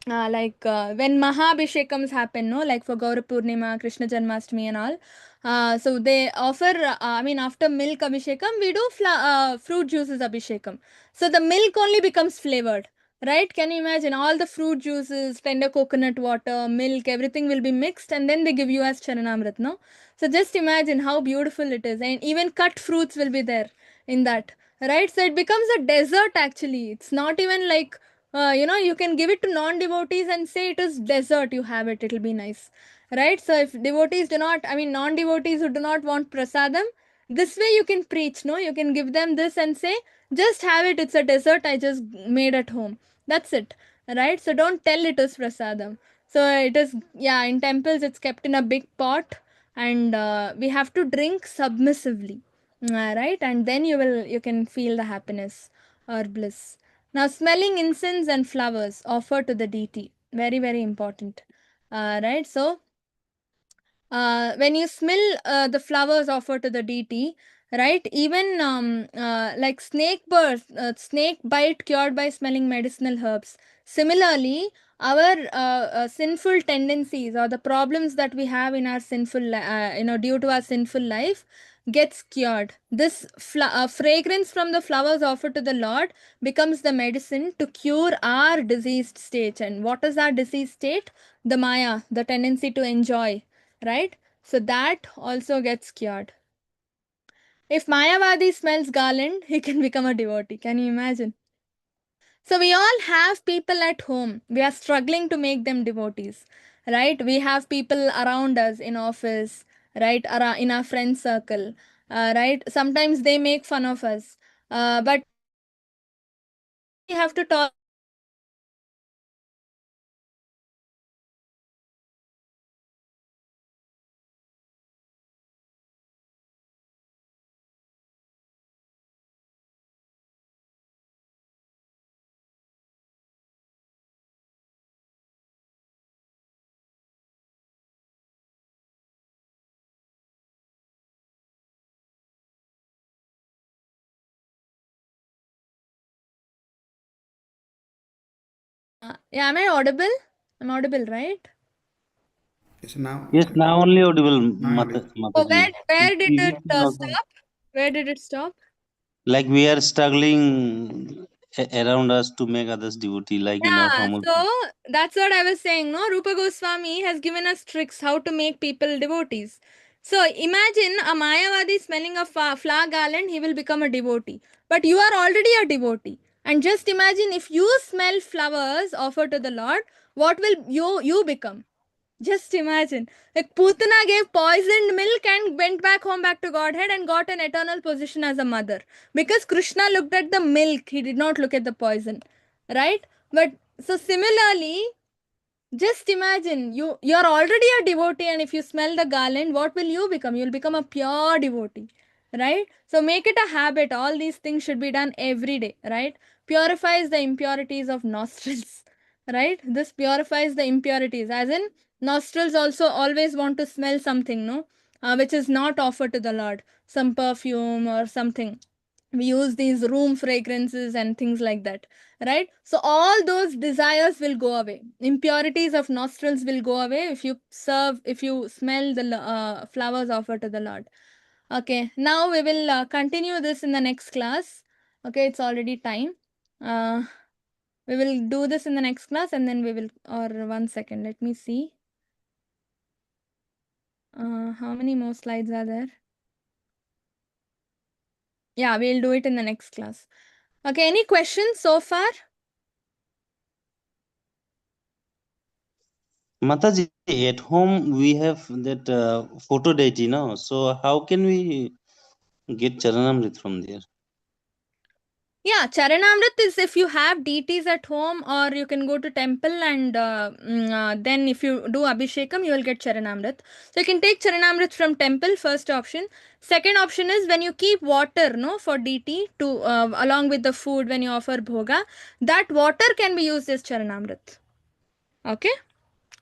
A: when Mahabhishekams happen, no, like for Gaura Purnima, Krishna Janmashtami and all, so they offer, after milk Abhishekam, we do fruit juices Abhishekam. So the milk only becomes flavored, right? Can you imagine all the fruit juices, tender coconut water, milk, everything will be mixed and then they give you as Charanamrit, no? So just imagine how beautiful it is. And even cut fruits will be there in that, right? So it becomes a dessert actually. It's not even like, you can give it to non-devotees and say it is dessert, you have it, it'll be nice, right? So if devotees do not, non-devotees who do not want prasadam, this way you can preach, no? You can give them this and say, just have it, it's a dessert I just made at home. That's it, right? So don't tell it is prasadam. So it is, yeah, in temples it's kept in a big pot and we have to drink submissively, right? And then you can feel the happiness or bliss. Now, smelling incense and flowers offered to the deity. Very, very important. Right? So, when you smell the flowers offered to the deity, right? Even like snake bite cured by smelling medicinal herbs. Similarly, our sinful tendencies or the problems that we have in our due to our sinful life gets cured. This fragrance from the flowers offered to the Lord becomes the medicine to cure our diseased state. And what is our diseased state? The Maya, the tendency to enjoy, right? So that also gets cured. If Mayavadi smells garland, he can become a devotee. Can you imagine? So we all have people at home. We are struggling to make them devotees, right? We have people around us in office, right? In our friend circle, right? Sometimes they make fun of us, but we have to talk. Yeah, am I audible? I'm audible, right?
E: Yes, now
C: Yes, now only audible,
E: now audible.
A: So
C: Mataji.
A: where did it
C: Previously also,
A: stop? Where did it stop?
C: like we are struggling around us to make others devotee, like in our
A: Yeah,
C: family.
A: so that's what I was saying, no? Rupa Goswami has given us tricks how to make people devotees. So imagine a Mayavadi smelling a flower garland, he will become a devotee. But you are already a devotee. And just imagine if you smell flowers offered to the Lord, what will you become? Just imagine. Like Putana gave poisoned milk and went back home, back to Godhead and got an eternal position as a mother. Because Krishna looked at the milk, he did not look at the poison. Right? But so similarly, just imagine you're already a devotee, and if you smell the garland, what will you become? You'll become a pure devotee. right? So make it a habit. All these things should be done every day, right? Purifies the impurities of nostrils, right? This purifies the impurities, as in nostrils also always want to smell something, no? Which is not offered to the Lord, some perfume or something. We use these room fragrances and things like that, right? So all those desires will go away. Impurities of nostrils will go away if you smell the flowers offered to the Lord. Okay, now we will continue this in the next class. Okay, it's already time. We will do this in the next class, and then we will, or 1 second, let me see. How many more slides are there? Yeah, we'll do it in the next class. Okay, any questions so far?
C: Mataji, at home we have that photo deity, no? So how can we get Charanamrit from there?
A: Yeah, Charanamrit is if you have deities at home, or you can go to temple and then if you do Abhishekam, you will get Charanamrit. So you can take Charanamrit from temple, first option. Second option is when you keep water, no, for deity to along with the food when you offer bhoga, that water can be used as Charanamrit. Okay?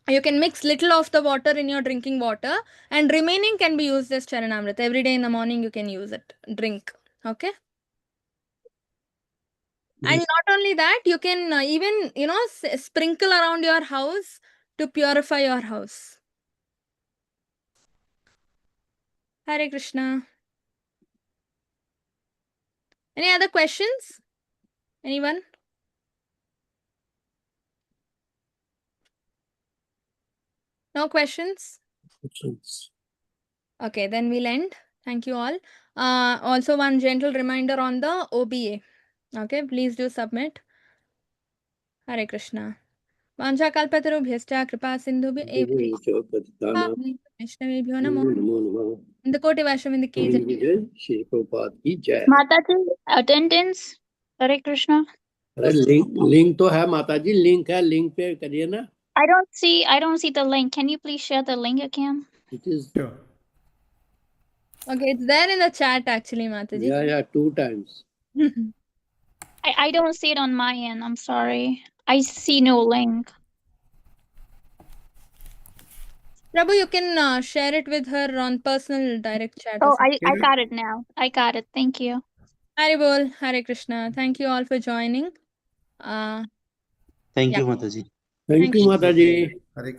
A: You can mix little of the water in your drinking water, and remaining can be used as Charanamrit. Every day in the morning you can use it, drink. Okay? And not only that, you can even, sprinkle around your house to purify your house. Hare Krishna. Any other questions? Anyone? No questions? Okay, then we'll end. Thank you all. Also, one gentle reminder on the OBA. Okay, please do submit. Hare Krishna. Vancha kalpatarubhyascha kripa sindhubhya eva Vaishnavebhyo namo. In the Koti Vaishnav in the cage.
H: Shri Prabhupada की जय।
I: Mataji, attendance. Hare Krishna.
H: अरे link तो है माताजी, link है, link पे करिए ना।
I: I don't see the link. Can you please share the link again?
H: It is
E: Sure.
A: Okay, it's there in the chat actually, Mataji.
H: yeah 2 times.
I: I don't see it on my end. I'm sorry. I see no link.
A: Prabhu, you can share it with her on personal direct chat.
I: Oh,
A: Or something.
I: I got it now. I got it. Thank you.
A: Hare Bol, Hare Krishna. Thank you all for joining.
C: Thank
A: Yeah.
C: you, Mataji.
H: Thank you माताजी।
E: Hare Krishna.